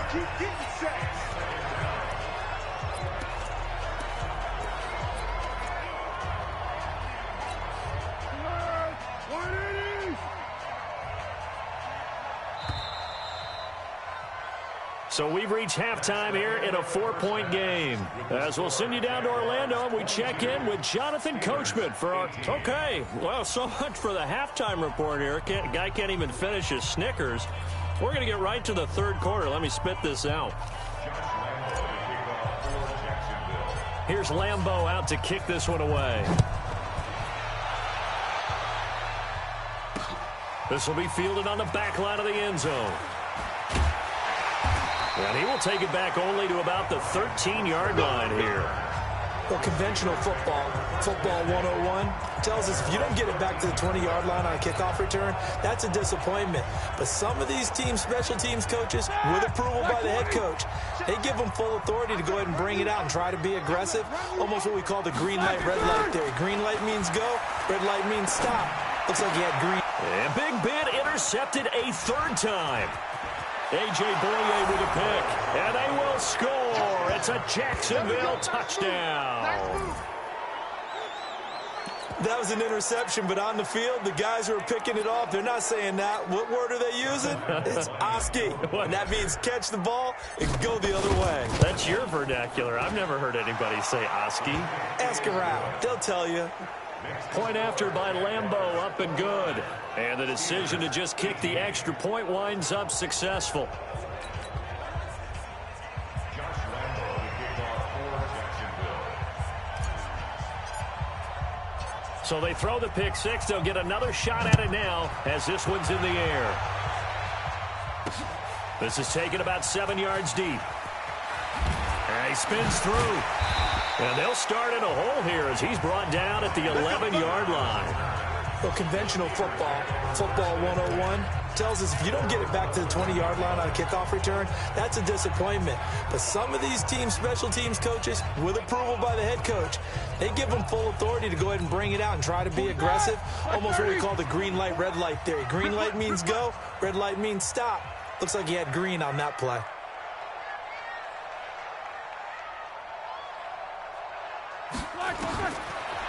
So we've reached halftime here in a 4-point game. As we'll send you down to Orlando, and we check in with Jonathan Coachman for our... Okay, well, so much for the halftime report here. Guy can't even finish his Snickers. We're going to get right to the third quarter. Let me spit this out. Here's Lambeau out to kick this one away. This will be fielded on the back line of the end zone. And he will take it back only to about the 13-yard line here. Well, conventional football 101, tells us if you don't get it back to the 20-yard line on a kickoff return, that's a disappointment. But some of these teams, special teams coaches, with approval by the head coach, they give them full authority to go ahead and bring it out and try to be aggressive, almost what we call the green light, red light theory. Green light means go, red light means stop. Looks like he had green. And Big Ben intercepted a third time. A.J. Boye with a pick, and they will score. It's a Jacksonville touchdown. That was an interception, but on the field, the guys who are picking it off, they're not saying that. What word are they using? It's Oski, and that means catch the ball and go the other way. That's your vernacular. I've never heard anybody say Oski. Ask around. They'll tell you. Point after by Lambeau, up and good. And the decision to just kick the extra point winds up successful. So they throw the pick six. They'll get another shot at it now as this one's in the air. This is taken about 7 yards deep. And he spins through. And they'll start in a hole here as he's brought down at the 11-yard line. Well, conventional football 101, tells us if you don't get it back to the 20-yard line on a kickoff return, that's a disappointment. But some of these teams, special teams coaches, with approval by the head coach, they give them full authority to go ahead and bring it out and try to be aggressive, almost what we call the green light, red light theory. Green light means go, red light means stop. Looks like he had green on that play.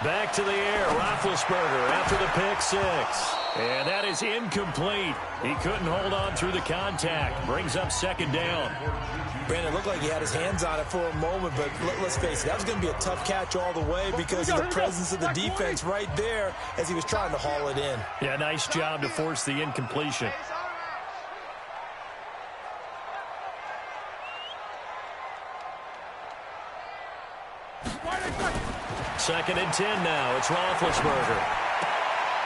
Back to the air, Roethlisberger after the pick six. And that is incomplete. He couldn't hold on through the contact. Brings up second down. Brandon, it looked like he had his hands on it for a moment, but let's face it, that was going to be a tough catch all the way because of the presence of the defense right there as he was trying to haul it in. Yeah, nice job to force the incompletion. Second and 10 now. It's Roethlisberger.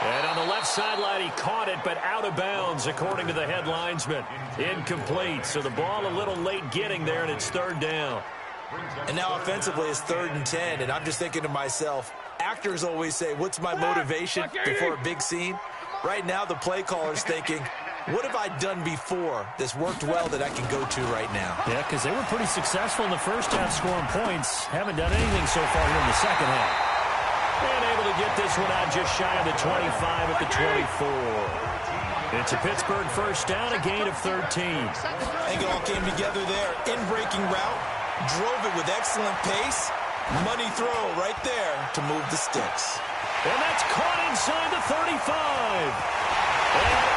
And on the left sideline, he caught it, but out of bounds, according to the head linesman. Incomplete. So the ball a little late getting there, and it's third down. And now offensively, it's 3rd and 10, and I'm just thinking to myself, actors always say, what's my motivation before a big scene? Right now, the play caller's thinking, what have I done before that's worked well that I can go to right now? Yeah, because they were pretty successful in the first half scoring points. Haven't done anything so far here in the second half. And able to get this one out just shy of the 25 at the 24. It's a Pittsburgh first down, a gain of 13. I think it all came together there. In-breaking route, drove it with excellent pace. Money throw right there to move the sticks. And that's caught inside the 35. And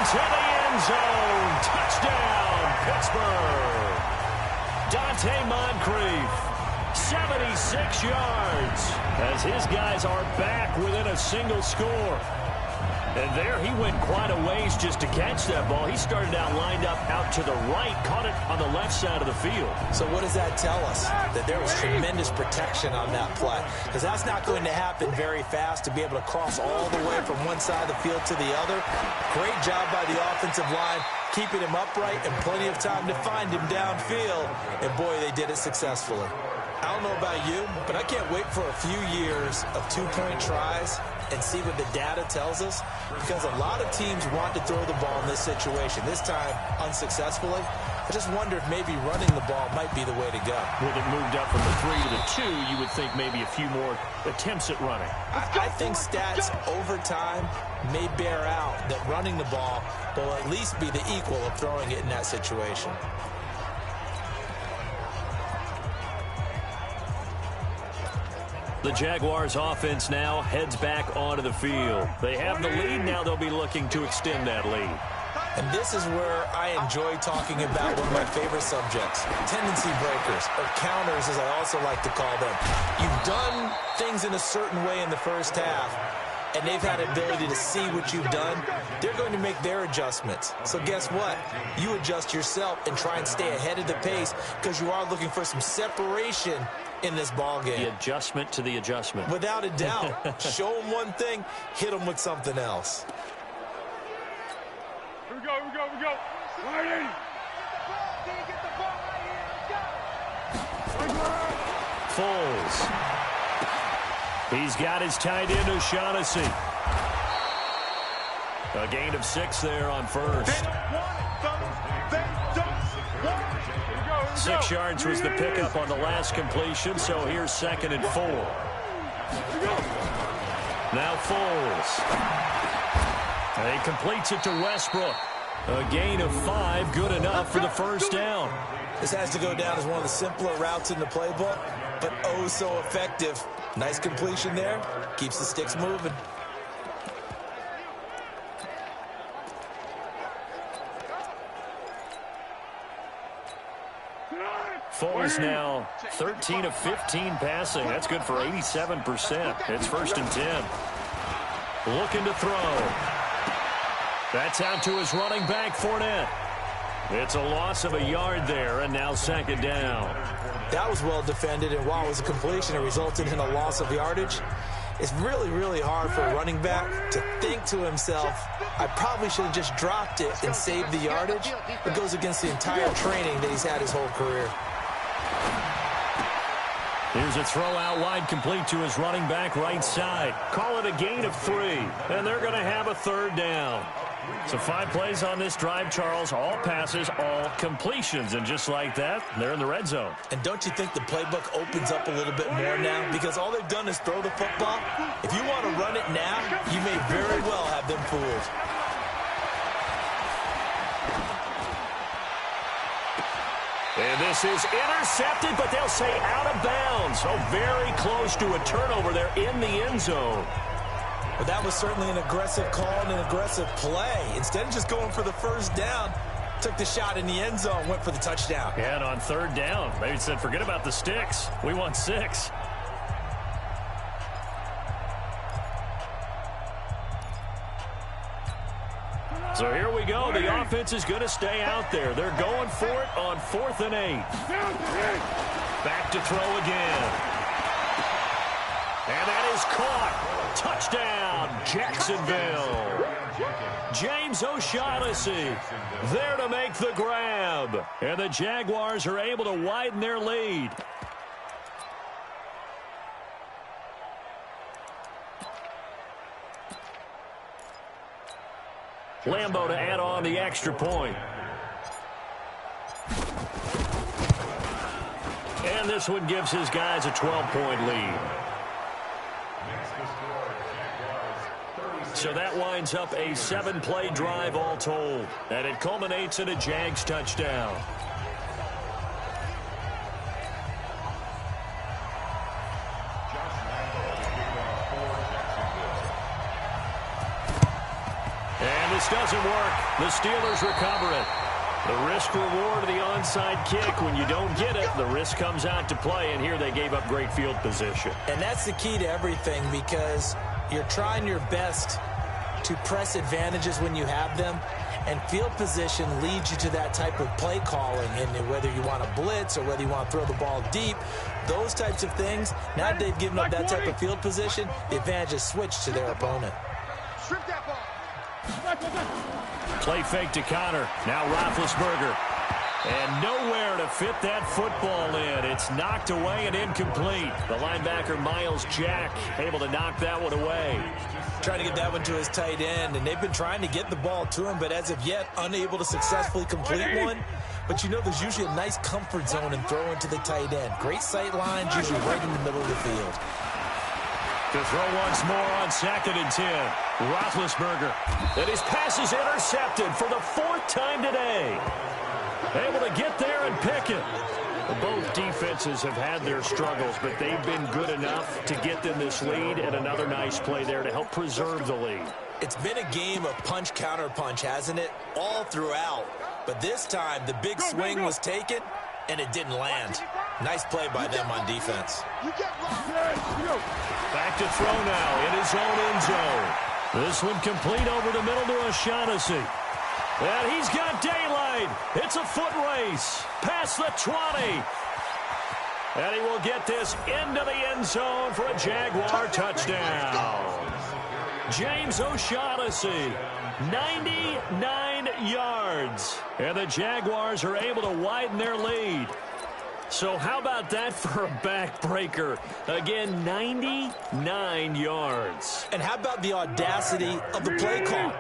into the end zone. Touchdown, Pittsburgh. Dante Moncrief. 76 yards as his guys are back within a single score. And there he went quite a ways just to catch that ball. He started out lined up out to the right, caught it on the left side of the field. So what does that tell us? That there was tremendous protection on that play. Because that's not going to happen very fast to be able to cross all the way from one side of the field to the other. Great job by the offensive line, keeping him upright and plenty of time to find him downfield. And boy, they did it successfully. I don't know about you, but I can't wait for a few years of two-point tries and see what the data tells us, because a lot of teams want to throw the ball in this situation, this time unsuccessfully. I just wonder if maybe running the ball might be the way to go. With it moved up from the 3 to the 2, you would think maybe a few more attempts at running. I think stats over time may bear out that running the ball will at least be the equal of throwing it in that situation. The Jaguars offense now heads back onto the field. They have the lead. Now they'll be looking to extend that lead. And this is where I enjoy talking about one of my favorite subjects, tendency breakers, or counters as I also like to call them. You've done things in a certain way in the first half, and they've had the ability to see what you've done. They're going to make their adjustments. So guess what? You adjust yourself and try and stay ahead of the pace, because you are looking for some separation in this ball game. The adjustment to the adjustment. Without a doubt. Show them one thing, hit them with something else. Here we go. Right in. Get the ball right here. Foles. He's got his tight end, O'Shaughnessy. A gain of 6 there on first. 6 yards was the pickup on the last completion, so here's 2nd and 4. Now Foles. And he completes it to Westbrook. A gain of 5, good enough for the first down. This has to go down as one of the simpler routes in the playbook, but oh so effective. Nice completion there. Keeps the sticks moving. Foles now 13 of 15 passing. That's good for 87%. It's 1st and 10. Looking to throw. That's out to his running back, Fournette. It's a loss of a yard there, and now 2nd down. That was well defended, and while it was a completion, it resulted in a loss of yardage. It's really, really hard for a running back to think to himself, I probably should have just dropped it and saved the yardage. It goes against the entire training that he's had his whole career. Here's a throw out wide, complete to his running back right side. Call it a gain of 3, and they're going to have a 3rd down. So 5 plays on this drive, Charles. All passes, all completions. And just like that, they're in the red zone. And don't you think the playbook opens up a little bit more now? Because all they've done is throw the football. If you want to run it now, you may very well have them fooled. And this is intercepted, but they'll say out of bounds. So very close to a turnover there in the end zone. But that was certainly an aggressive call and an aggressive play. Instead of just going for the first down, took the shot in the end zone, went for the touchdown. Yeah, and on 3rd down, they said, forget about the sticks. We want 6. So here we go. The offense is going to stay out there. They're going for it on 4th and 8. Back to throw again. And that is caught. Touchdown, Jacksonville. James O'Shaughnessy there to make the grab. And the Jaguars are able to widen their lead. Lambeau to add on the extra point. And this one gives his guys a 12-point lead. So that winds up a 7-play drive all told. And it culminates in a Jags touchdown. And this doesn't work. The Steelers recover it. The risk-reward of the onside kick. When you don't get it, the risk comes out to play. And here they gave up great field position. And that's the key to everything, because you're trying your best to press advantages when you have them, and field position leads you to that type of play calling. And whether you want to blitz or whether you want to throw the ball deep, those types of things, now that they've given up that type of field position, the advantage is switched to their opponent. that ball. Play fake to Connor. Now Roethlisberger. And nowhere to fit that football in. It's knocked away and incomplete. The linebacker, Miles Jack, able to knock that one away. Trying to get that one to his tight end, and they've been trying to get the ball to him, but as of yet, unable to successfully complete one. But you know there's usually a nice comfort zone in throwing to the tight end. Great sight lines, usually right in the middle of the field. To throw once more on 2nd and 10. Roethlisberger. And his pass is intercepted for the 4th time today. Able to get there and pick it. Both defenses have had their struggles, but they've been good enough to get them this lead, and another nice play there to help preserve the lead. It's been a game of punch-counter-punch, hasn't it? All throughout. But this time, the big swing was taken, and it didn't land. Nice play by them on defense. Back to throw now in his own end zone. This one complete over the middle to O'Shaughnessy. And he's got daylight. It's a foot race. Past the 20. And he will get this into the end zone for a Jaguar touchdown. James O'Shaughnessy, 99 yards. And the Jaguars are able to widen their lead. So how about that for a backbreaker? Again, 99 yards. And how about the audacity of the play call?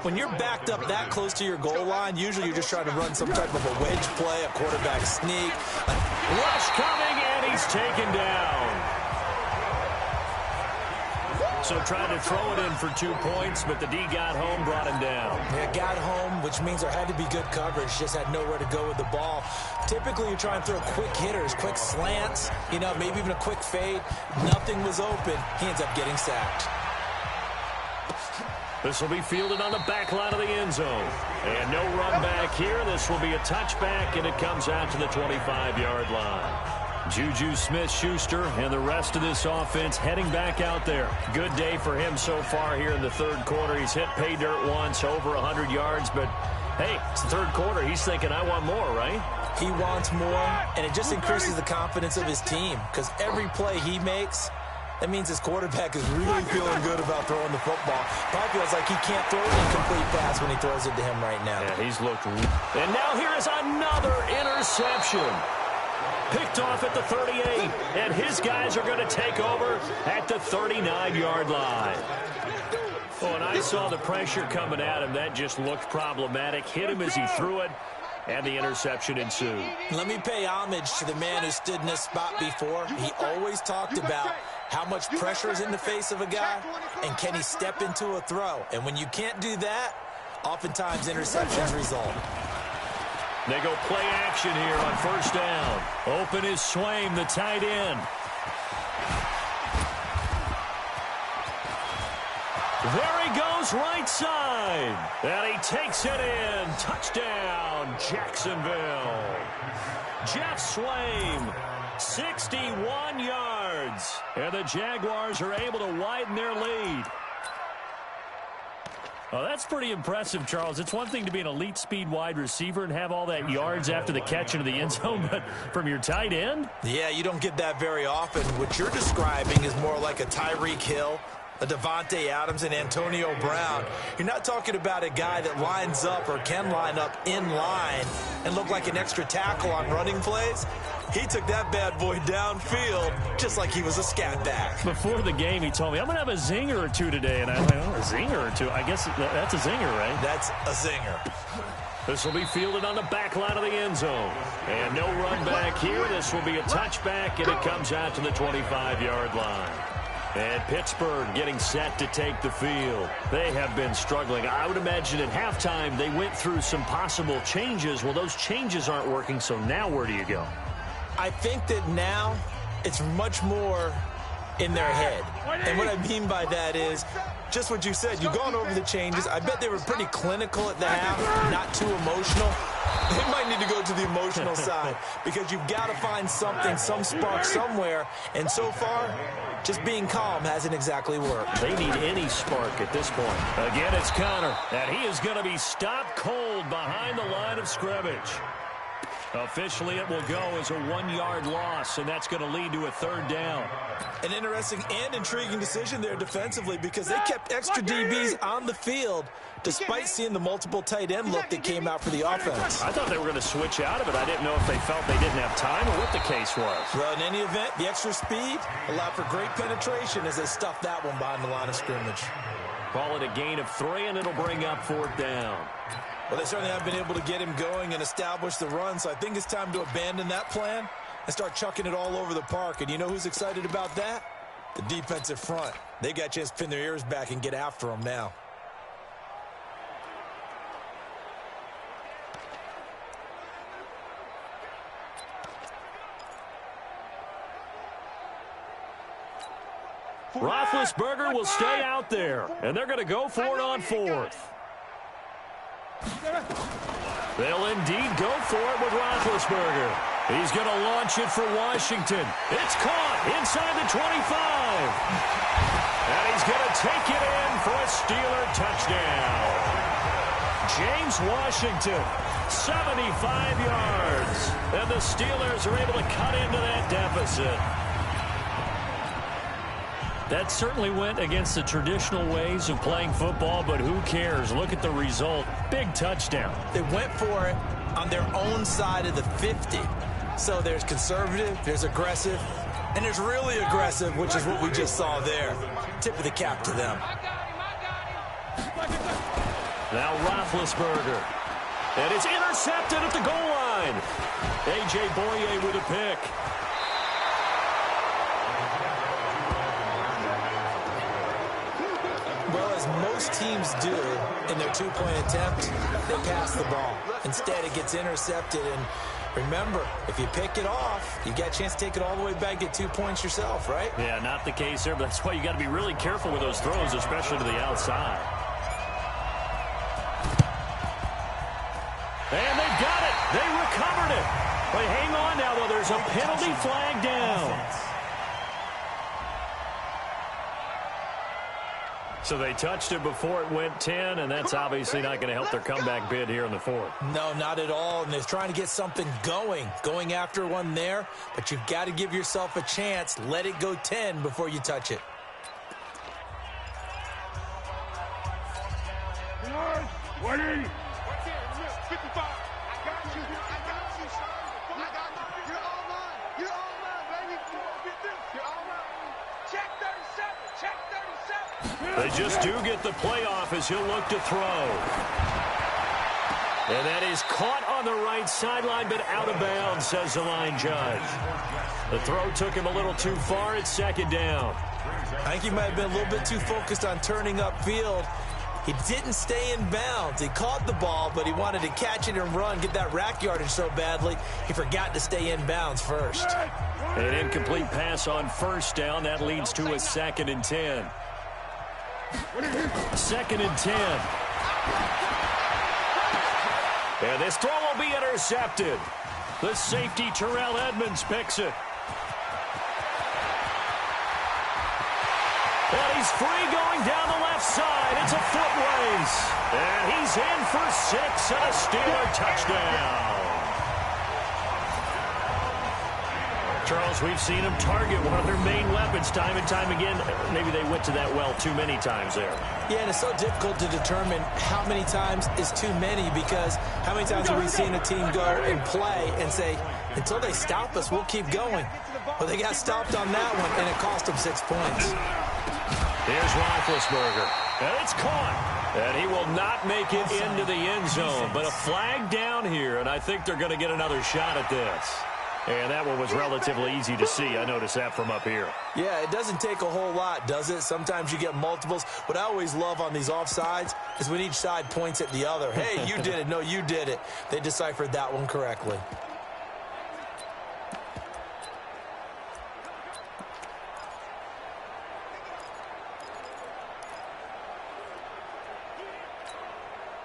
When you're backed up that close to your goal line, usually you're just trying to run some type of a wedge play, a quarterback sneak. Rush coming, and he's taken down. So trying to throw it in for 2 points, but the D got home, brought him down. Yeah, got home, which means there had to be good coverage. Just had nowhere to go with the ball. Typically, you try and throw quick hitters, quick slants, maybe even a quick fade. Nothing was open. He ends up getting sacked. This will be fielded on the back line of the end zone. And no run back here. This will be a touchback, and it comes out to the 25-yard line. Juju Smith-Schuster and the rest of this offense heading back out there. Good day for him so far here in the 3rd quarter. He's hit pay dirt once, over 100 yards, but hey, it's the 3rd quarter. He's thinking, I want more, right? He wants more, and it just increases the confidence of his team because every play he makes, that means his quarterback is really feeling good about throwing the football. Probably feels like he can't throw an incomplete pass when he throws it to him right now. Yeah, he's looked. And now here is another interception. Picked off at the 38, and his guys are going to take over at the 39-yard line. Oh, and I saw the pressure coming at him. That just looked problematic. Hit him as he threw it, and the interception ensued. Let me pay homage to the man who stood in this spot before. He always talked about how much pressure is in the face of a guy, and can he step into a throw. And when you can't do that, oftentimes interceptions result. They go play action here on 1st down. Open is Swaim, the tight end. There he goes, right side. And he takes it in. Touchdown, Jacksonville. Jeff Swaim, 61 yards. And the Jaguars are able to widen their lead. Oh, that's pretty impressive, Charles. It's one thing to be an elite speed wide receiver and have all that yards after the catch into the end zone, but from your tight end? Yeah, you don't get that very often. What you're describing is more like a Tyreek Hill, a Devontae Adams, and Antonio Brown. You're not talking about a guy that lines up or can line up in line and look like an extra tackle on running plays. He took that bad boy downfield just like he was a scat back. Before the game, he told me, I'm going to have a zinger or two today. And I'm like, oh, a zinger or two? I guess that's a zinger, right? That's a zinger. This will be fielded on the back line of the end zone. And no run back here. This will be a touchback, and it comes out to the 25-yard line. And Pittsburgh getting set to take the field. They have been struggling. I would imagine at halftime they went through some possible changes. Well, those changes aren't working, so now where do you go? I think that now it's much more in their head. And what I mean by that is just what you said. You've gone over the changes. I bet they were pretty clinical at the half, not too emotional. They might need to go to the emotional side because you've got to find something, some spark somewhere. And so far, just being calm hasn't exactly worked. They need any spark at this point. Again, it's Connor, and he is going to be stopped cold behind the line of scrimmage. Officially, it will go as a 1-yard loss, and that's going to lead to a 3rd down. An interesting and intriguing decision there defensively because they kept extra DBs on the field despite seeing the multiple tight end look that came out for the offense. I thought they were going to switch out of it. I didn't know if they felt they didn't have time or what the case was. Well, in any event, the extra speed allowed for great penetration as they stuffed that one behind the line of scrimmage. Call it a gain of 3, and it'll bring up 4th down. Well, they certainly have been able to get him going and establish the run, so I think it's time to abandon that plan and start chucking it all over the park. And you know who's excited about that? The defensive front. They got a chance to pin their ears back and get after him now. Roethlisberger will stay out there, and they're going to go for it on 4th. They'll indeed go for it with Roethlisberger. He's going to launch it for Washington. It's caught inside the 25. And he's going to take it in for a Steeler touchdown. James Washington, 75 yards. And the Steelers are able to cut into that deficit. That certainly went against the traditional ways of playing football, but who cares? Look at the result. Big touchdown. They went for it on their own side of the 50. So there's conservative, there's aggressive, and there's really aggressive, which is what we just saw there. Tip of the cap to them. Now Roethlisberger. And it's intercepted at the goal line. A.J. Boye with a pick. Well, as most teams do in their two-point attempt, they pass the ball. Instead, it gets intercepted. And remember, if you pick it off, you got a chance to take it all the way back, get 2 points yourself, right? Yeah, not the case there, but that's why you got to be really careful with those throws, especially to the outside. And they got it. They recovered it. But hang on now, though. There's a penalty flag down. So they touched it before it went 10, and that's obviously not going to help their comeback bid here in the 4th. No, not at all, and they're trying to get something going after one there, but you've got to give yourself a chance. Let it go 10 before you touch it. They just do get the playoff as he'll look to throw. And that is caught on the right sideline, but out of bounds, says the line judge. The throw took him a little too far. It's 2nd down. I think he might have been a little bit too focused on turning upfield. He didn't stay in bounds. He caught the ball, but he wanted to catch it and run, get that rack yardage so badly, he forgot to stay in bounds first. An incomplete pass on 1st down. That leads to a 2nd and 10. 2nd and 10. And this throw will be intercepted. The safety, Terrell Edmonds, picks it. And he's free going down the left side. It's a foot race. And he's in for 6 and a Steeler touchdown. Charles, we've seen them target one of their main weapons time and time again. Maybe they went to that well too many times there. Yeah, and it's so difficult to determine how many times is too many, because how many times have we seen a team go and play and say, until they stop us, we'll keep going. Well, they got stopped on that one, and it cost them 6 points. Here's Roethlisberger. And it's caught. And he will not make it into the end zone. But a flag down here, and I think they're going to get another shot at this. And that one was relatively easy to see. I noticed that from up here. Yeah, it doesn't take a whole lot, does it? Sometimes you get multiples. What I always love on these offsides is when each side points at the other. Hey, you did it. No, you did it. They deciphered that one correctly.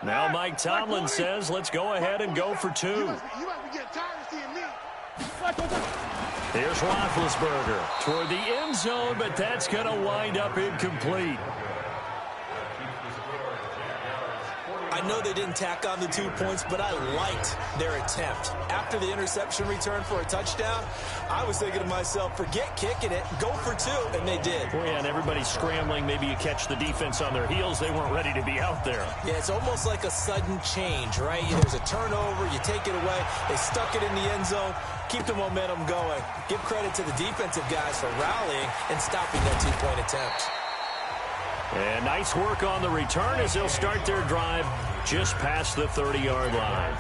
Now Mike Tomlin says, let's go ahead and go for 2. You must be getting tired of seeing me. Here's Roethlisberger toward the end zone, but that's going to wind up incomplete. I know they didn't tack on the 2 points, but I liked their attempt. After the interception return for a touchdown, I was thinking to myself, forget kicking it, go for 2, and they did. Well, yeah, and everybody's scrambling. Maybe you catch the defense on their heels. They weren't ready to be out there. Yeah, it's almost like a sudden change, right? There's a turnover, you take it away, they stuck it in the end zone, keep the momentum going. Give credit to the defensive guys for rallying and stopping that 2-point attempt. And nice work on the return as they'll start their drive just past the 30-yard line.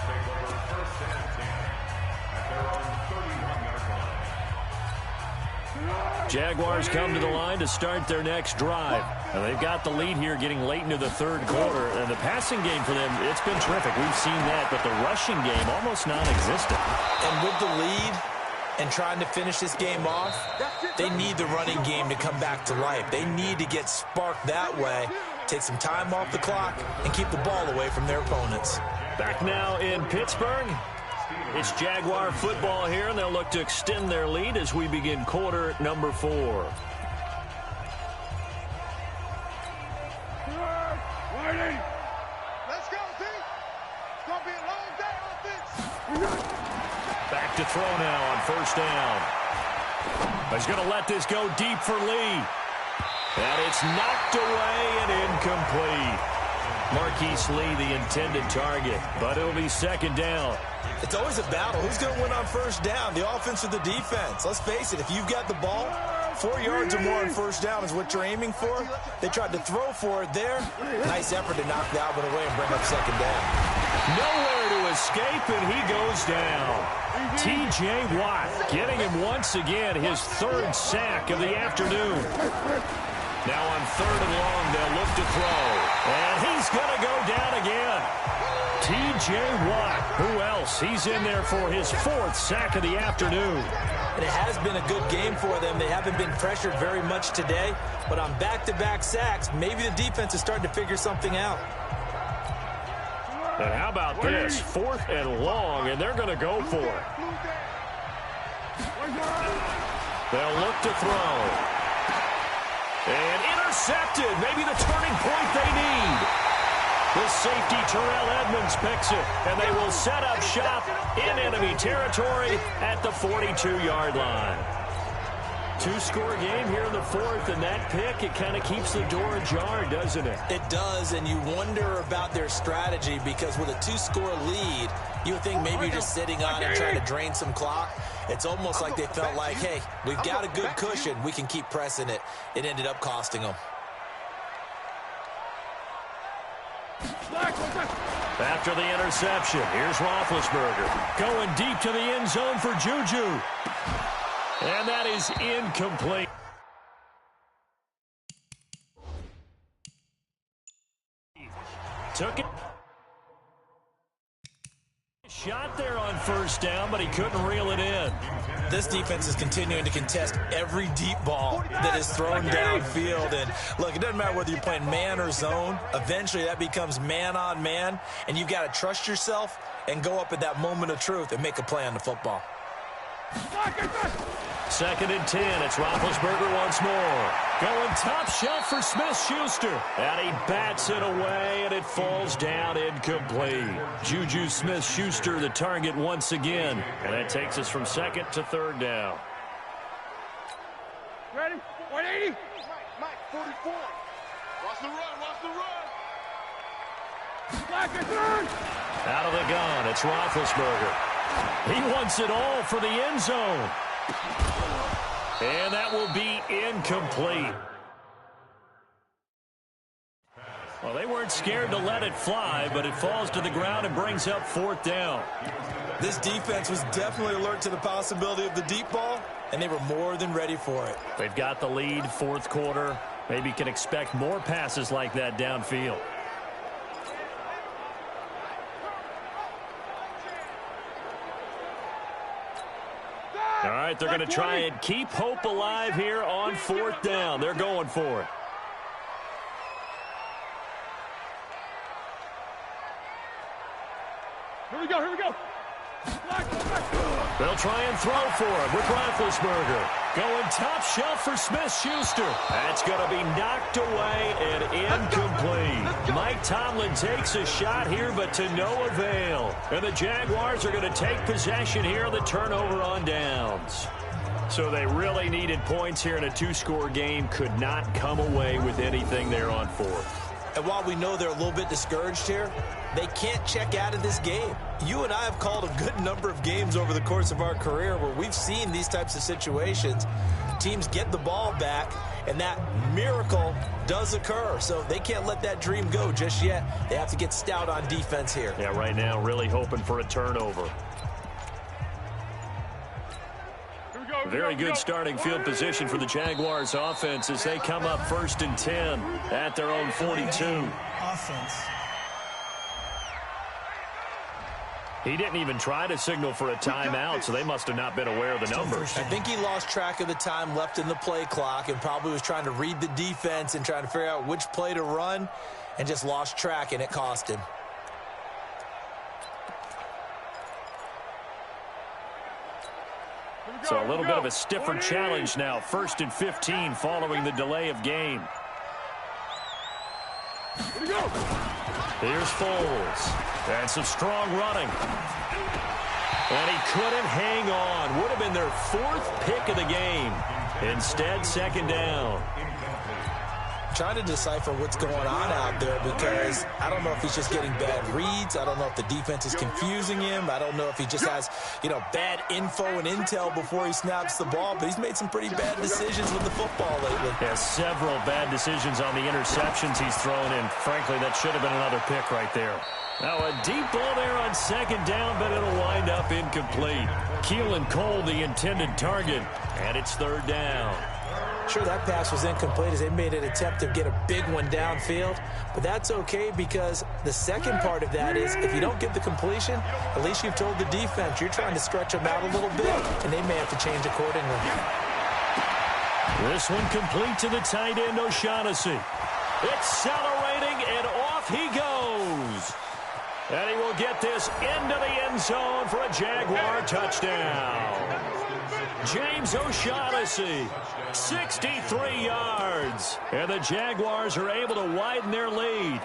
Jaguars come to the line to start their next drive. And they've got the lead here getting late into the third quarter. And the passing game for them, it's been terrific. We've seen that, but the rushing game almost non-existent. And with the lead and trying to finish this game off, they need the running game to come back to life. They need to get sparked that way, take some time off the clock, and keep the ball away from their opponents. Back now in Pittsburgh. It's Jaguar football here, and they'll look to extend their lead as we begin quarter number 4. Let's go, team. It's going to be a long day offense. Back to throw now on first down. He's going to let this go deep for Lee. And it's knocked away and incomplete. Marquise Lee, the intended target, but it'll be second down. It's always a battle. Who's going to win on first down, the offense or the defense? Let's face it, if you've got the ball, 4 yards or more on first down is what you're aiming for. They tried to throw for it there. Nice effort to knock that one away and bring up second down. Nowhere to escape, and he goes down. T.J. Watt getting him once again, his 3rd sack of the afternoon. Now on 3rd and long, they'll look to throw. And he's going to go down again. T.J. Watt, who else? He's in there for his 4th sack of the afternoon. And it has been a good game for them. They haven't been pressured very much today, but on back-to-back sacks, maybe the defense is starting to figure something out. And how about this? 4th and long, and they're going to go for it. They'll look to throw. And intercepted. Maybe the turning point they need. The safety, Terrell Edmonds, picks it, and they will set up shop in enemy territory at the 42-yard line. 2-score game here in the 4th, and that pick, it kind of keeps the door ajar, doesn't it? It does, and you wonder about their strategy because with a 2-score lead, you would think maybe you're just sitting on it trying to drain some clock. It's almost like they felt like, hey, we've got a good cushion. We can keep pressing it. It ended up costing them. After the interception, here's Roethlisberger going deep to the end zone for Juju. And that is incomplete. Took it. Shot there on first down, but he couldn't reel it in. This defense is continuing to contest every deep ball that is thrown downfield. And look, it doesn't matter whether you're playing man or zone. Eventually that becomes man on man, and you've got to trust yourself and go up at that moment of truth and make a play on the football. 2nd and 10. It's Roethlisberger once more. Going top shelf for Smith-Schuster. And he bats it away, and it falls down incomplete. Juju Smith-Schuster, the target once again. And that takes us from 2nd to 3rd down. Ready? 180. Mike, 44. Watch the run. Watch the run. Out of the gun, it's Roethlisberger. He wants it all for the end zone. And that will be incomplete. Well, they weren't scared to let it fly, but it falls to the ground and brings up 4th down. This defense was definitely alert to the possibility of the deep ball, and they were more than ready for it. They've got the lead, 4th quarter. Maybe can expect more passes like that downfield. All right, they're going to try and keep hope alive here on 4th down. They're going for it. Here we go. They'll try and throw for it with Roethlisberger. Going top shelf for Smith-Schuster. That's going to be knocked away and incomplete. Mike Tomlin takes a shot here, but to no avail. And the Jaguars are going to take possession here, the turnover on downs. So they really needed points here in a two-score game. Could not come away with anything there on fourth. And while we know they're a little bit discouraged here, they can't check out of this game. You and I have called a good number of games over the course of our career where we've seen these types of situations. Teams get the ball back, and that miracle does occur. So they can't let that dream go just yet. They have to get stout on defense here. Yeah, right now really hoping for a turnover. Very good starting field position for the Jaguars offense as they come up 1st and 10 at their own 42. Offense. He didn't even try to signal for a timeout, so they must have not been aware of the numbers. I think he lost track of the time left in the play clock and probably was trying to read the defense and trying to figure out which play to run and just lost track, and it cost him. So a little bit of a stiffer challenge now. 1st and 15 following the delay of game. Here's Foles. And some strong running. And he couldn't hang on. Would have been their 4th pick of the game. Instead, 2nd down. Trying to decipher what's going on out there because I don't know if he's just getting bad reads. I don't know if the defense is confusing him. I don't know if he just has, bad info and intel before he snaps the ball. But he's made some pretty bad decisions with the football lately. Yeah, several bad decisions on the interceptions he's thrown in. Frankly, that should have been another pick right there. Now a deep ball there on 2nd down, but it'll wind up incomplete. Keelan Cole, the intended target, and it's 3rd down. Sure, that pass was incomplete as they made an attempt to get a big one downfield, but that's okay because the second part of that is if you don't get the completion, at least you've told the defense you're trying to stretch them out a little bit, and they may have to change accordingly. This one complete to the tight end, O'Shaughnessy. Accelerating, and off he goes. And he will get this into the end zone for a Jaguar touchdown. James O'Shaughnessy, 63 yards. And the Jaguars are able to widen their lead.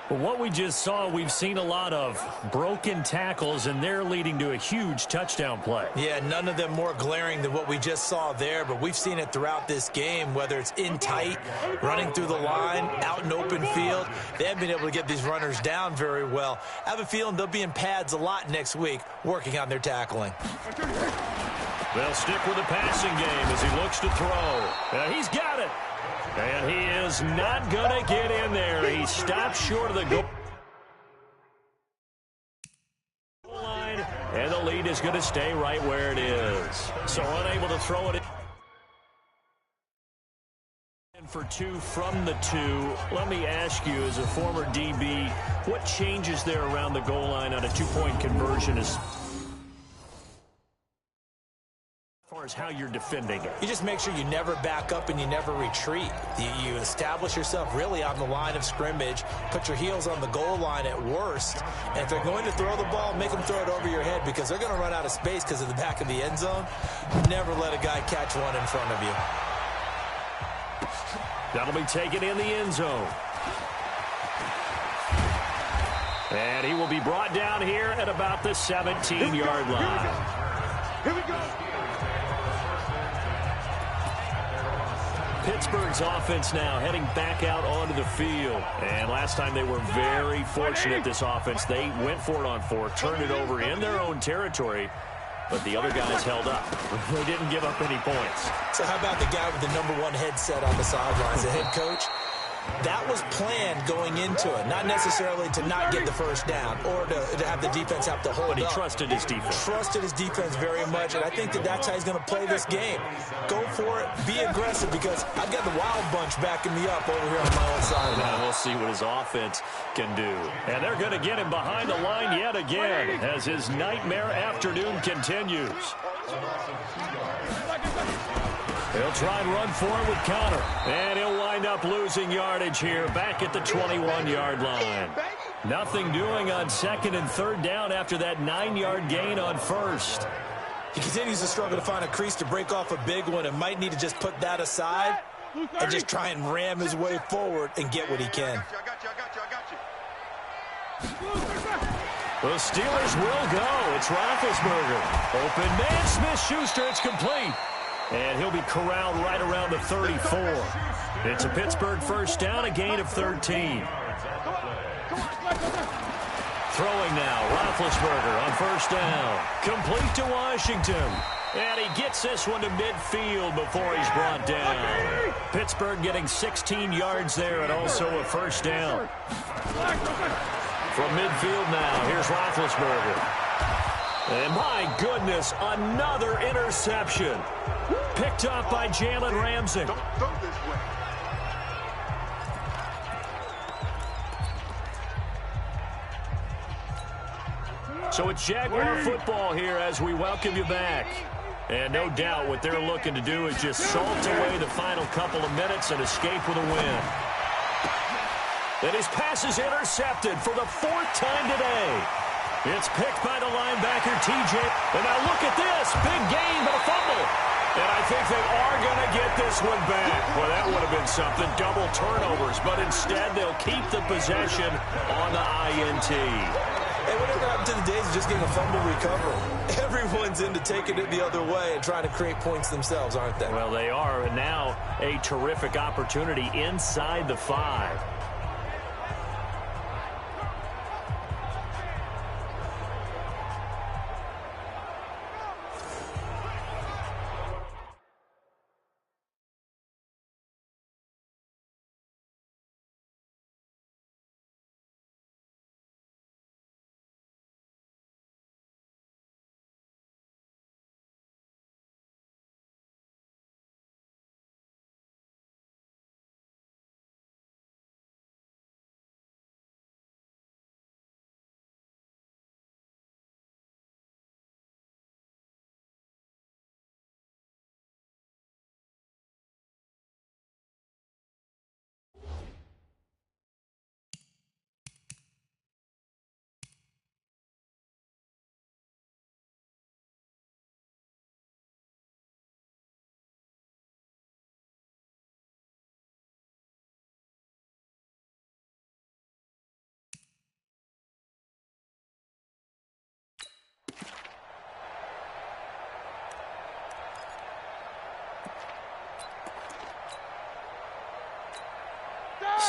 But what we just saw, we've seen a lot of broken tackles, and they're leading to a huge touchdown play. Yeah, none of them more glaring than what we just saw there, but we've seen it throughout this game, whether it's in tight, running through the line, out in open field. They haven't been able to get these runners down very well. I have a feeling they'll be in pads a lot next week working on their tackling. They'll stick with the passing game as he looks to throw. He's got it. And he is not going to get in there. He stops short of the goal line, and the lead is going to stay right where it is. So unable to throw it in for 2 from the 2. Let me ask you, as a former DB, what changes there around the goal line on a 2-point conversion as far as how you're defending it? You just make sure you never back up and you never retreat. You establish yourself really on the line of scrimmage, put your heels on the goal line at worst, and if they're going to throw the ball, make them throw it over your head because they're going to run out of space because of the back of the end zone. Never let a guy catch one in front of you. That'll be taken in the end zone. And he will be brought down here at about the 17-yard line. Here we go. Pittsburgh's offense now heading back out onto the field. And last time they were very fortunate, this offense. They went for it on 4, turned it over in their own territory, but the other guys held up. They didn't give up any points. So how about the guy with the #1 headset on the sidelines, the head coach? That was planned going into it, not necessarily to not get the first down or to have the defense have to hold up. But he trusted his defense. Trusted his defense very much, and I think that's how he's going to play this game. Go for it. Be aggressive because I've got the wild bunch backing me up over here on my own side. Now we'll see what his offense can do. And they're going to get him behind the line yet again as his nightmare afternoon continues. He'll try and run for it with Connor. And he'll wind up losing yardage here back at the 21-yard line. Nothing doing on 2nd and 3rd down after that 9-yard gain on 1st. He continues to struggle to find a crease to break off a big one and might need to just put that aside and just try and ram his way forward and get what he can. I got you. The Steelers will go. It's Roethlisberger. Open man, Smith-Schuster. It's complete. And he'll be corralled right around the 34. It's a Pittsburgh first down, a gain of 13. Throwing now, Roethlisberger on first down. Complete to Washington. And he gets this one to midfield before he's brought down. Pittsburgh getting 16 yards there and also a first down. From midfield now, here's Roethlisberger. And my goodness, another interception. Picked up by Jalen Ramsey. Don't throw this way. So it's Jaguar football here as we welcome you back. And no doubt what they're looking to do is just salt away the final couple of minutes and escape with a win. And his pass is intercepted for the 4th time today. It's picked by the linebacker, TJ. And now look at this. Big gain, but a fumble. And I think they are going to get this one back. Well, that would have been something. Double turnovers. But instead, they'll keep the possession on the INT. Hey, whatever happened to the days of just getting a fumble recovery? Everyone's into taking it the other way and trying to create points themselves, aren't they? Well, they are. And now a terrific opportunity inside the 5.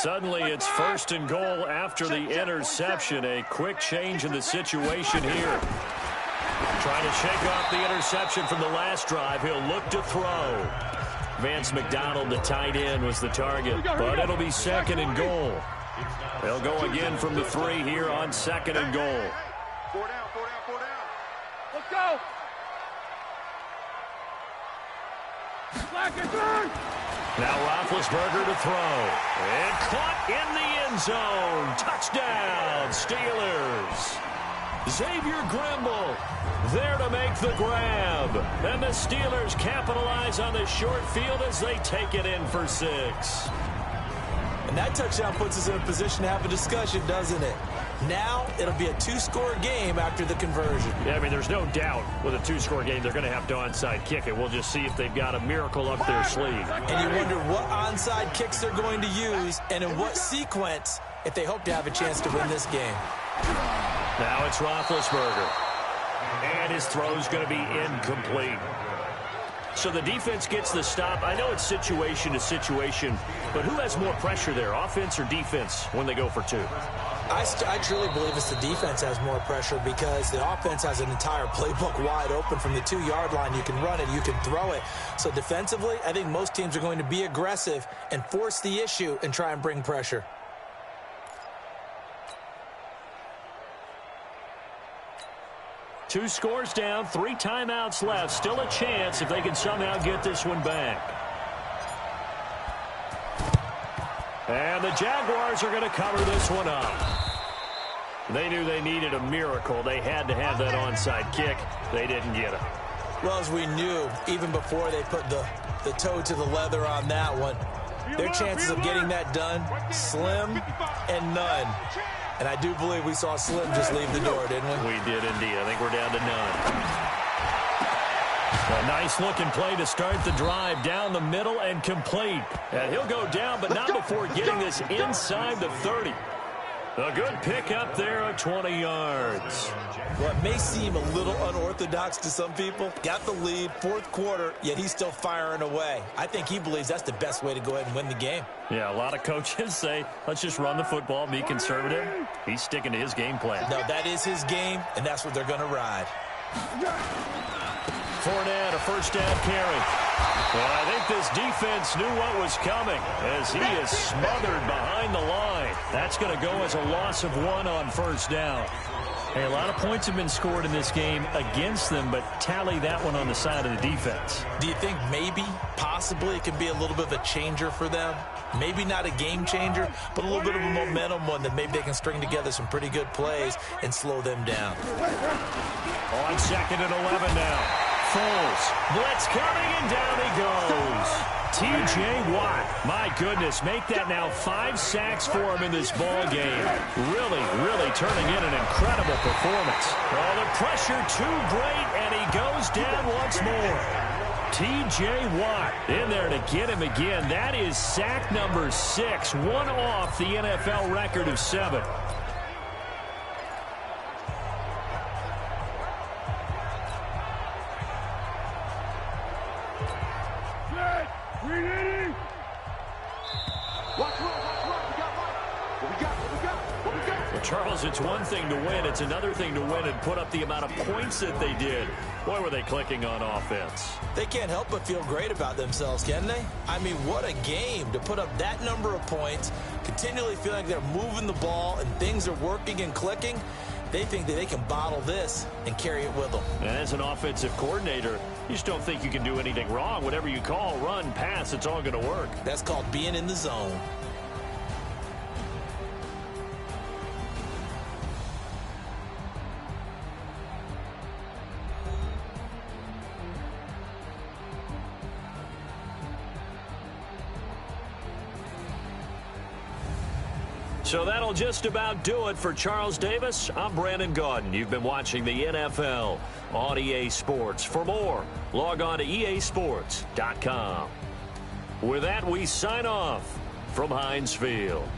Suddenly, it's 1st and goal after the interception. A quick change in the situation here. Trying to shake off the interception from the last drive. He'll look to throw. Vance McDonald, the tight end, was the target. But it'll be 2nd and goal. They'll go again from the 3 here on 2nd and goal. 4 down. Let's go. Now Roethlisberger to throw. And caught in the end zone. Touchdown, Steelers. Xavier Grimble there to make the grab. And the Steelers capitalize on the short field as they take it in for 6. And that touchdown puts us in a position to have a discussion, doesn't it? Now it'll be a 2-score game after the conversion. Yeah, I mean, there's no doubt with a 2-score game they're going to have to onside kick it. We'll just see if they've got a miracle up their sleeve. And you wonder what onside kicks they're going to use and in what sequence if they hope to have a chance to win this game. Now it's Roethlisberger. And his throw's going to be incomplete. So the defense gets the stop. I know it's situation to situation, but who has more pressure there, offense or defense, when they go for 2? I truly believe it's the defense has more pressure because the offense has an entire playbook wide open from the 2-yard line. You can run it, you can throw it. So defensively, I think most teams are going to be aggressive and force the issue and try and bring pressure. Two scores down, 3 timeouts left. Still a chance if they can somehow get this one back. And the Jaguars are going to cover this one up. They knew they needed a miracle. They had to have that onside kick. They didn't get it. Well, as we knew, even before they put the toe to the leather on that one, their chances of getting that done, slim and none. And I do believe we saw Slim just leave the door, didn't we? We did indeed. I think we're down to none. A nice-looking play to start the drive down the middle and complete. And he'll go down, but not before getting this inside the 30. A good pick up there of 20 yards. Well, it may seem a little unorthodox to some people. Got the lead, fourth quarter, yet he's still firing away. I think he believes that's the best way to go ahead and win the game. Yeah, a lot of coaches say, let's just run the football, be conservative. He's sticking to his game plan. No, that is his game, and that's what they're going to ride. Fournette, a first down carry. Well, I think this defense knew what was coming as he is smothered behind the line. That's going to go as a loss of 1 on first down. Hey, a lot of points have been scored in this game against them, but tally that one on the side of the defense. Do you think maybe, possibly, it can be a little bit of a changer for them? Maybe not a game changer, but a little bit of a momentum one that maybe they can string together some pretty good plays and slow them down. On 2nd and 11 now. Foles, blitz coming, and down he goes. T.J. Watt, my goodness, make that now 5 sacks for him in this ball game. Really turning in an incredible performance. Oh, the pressure too great, and he goes down once more. T.J. Watt in there to get him again. That is sack number 6, one off the NFL record of 7. Charles, it's one thing to win. It's another thing to win and put up the amount of points that they did. Boy, were they clicking on offense. They can't help but feel great about themselves, can they? I mean, what a game to put up that number of points, continually feel like they're moving the ball and things are working and clicking. They think that they can bottle this and carry it with them. And as an offensive coordinator, you just don't think you can do anything wrong. Whatever you call, run, pass, it's all going to work. That's called being in the zone. So that'll just about do it for Charles Davis. I'm Brandon Gaudin. You've been watching the NFL on EA Sports. For more, log on to easports.com. With that, we sign off from Heinz Field.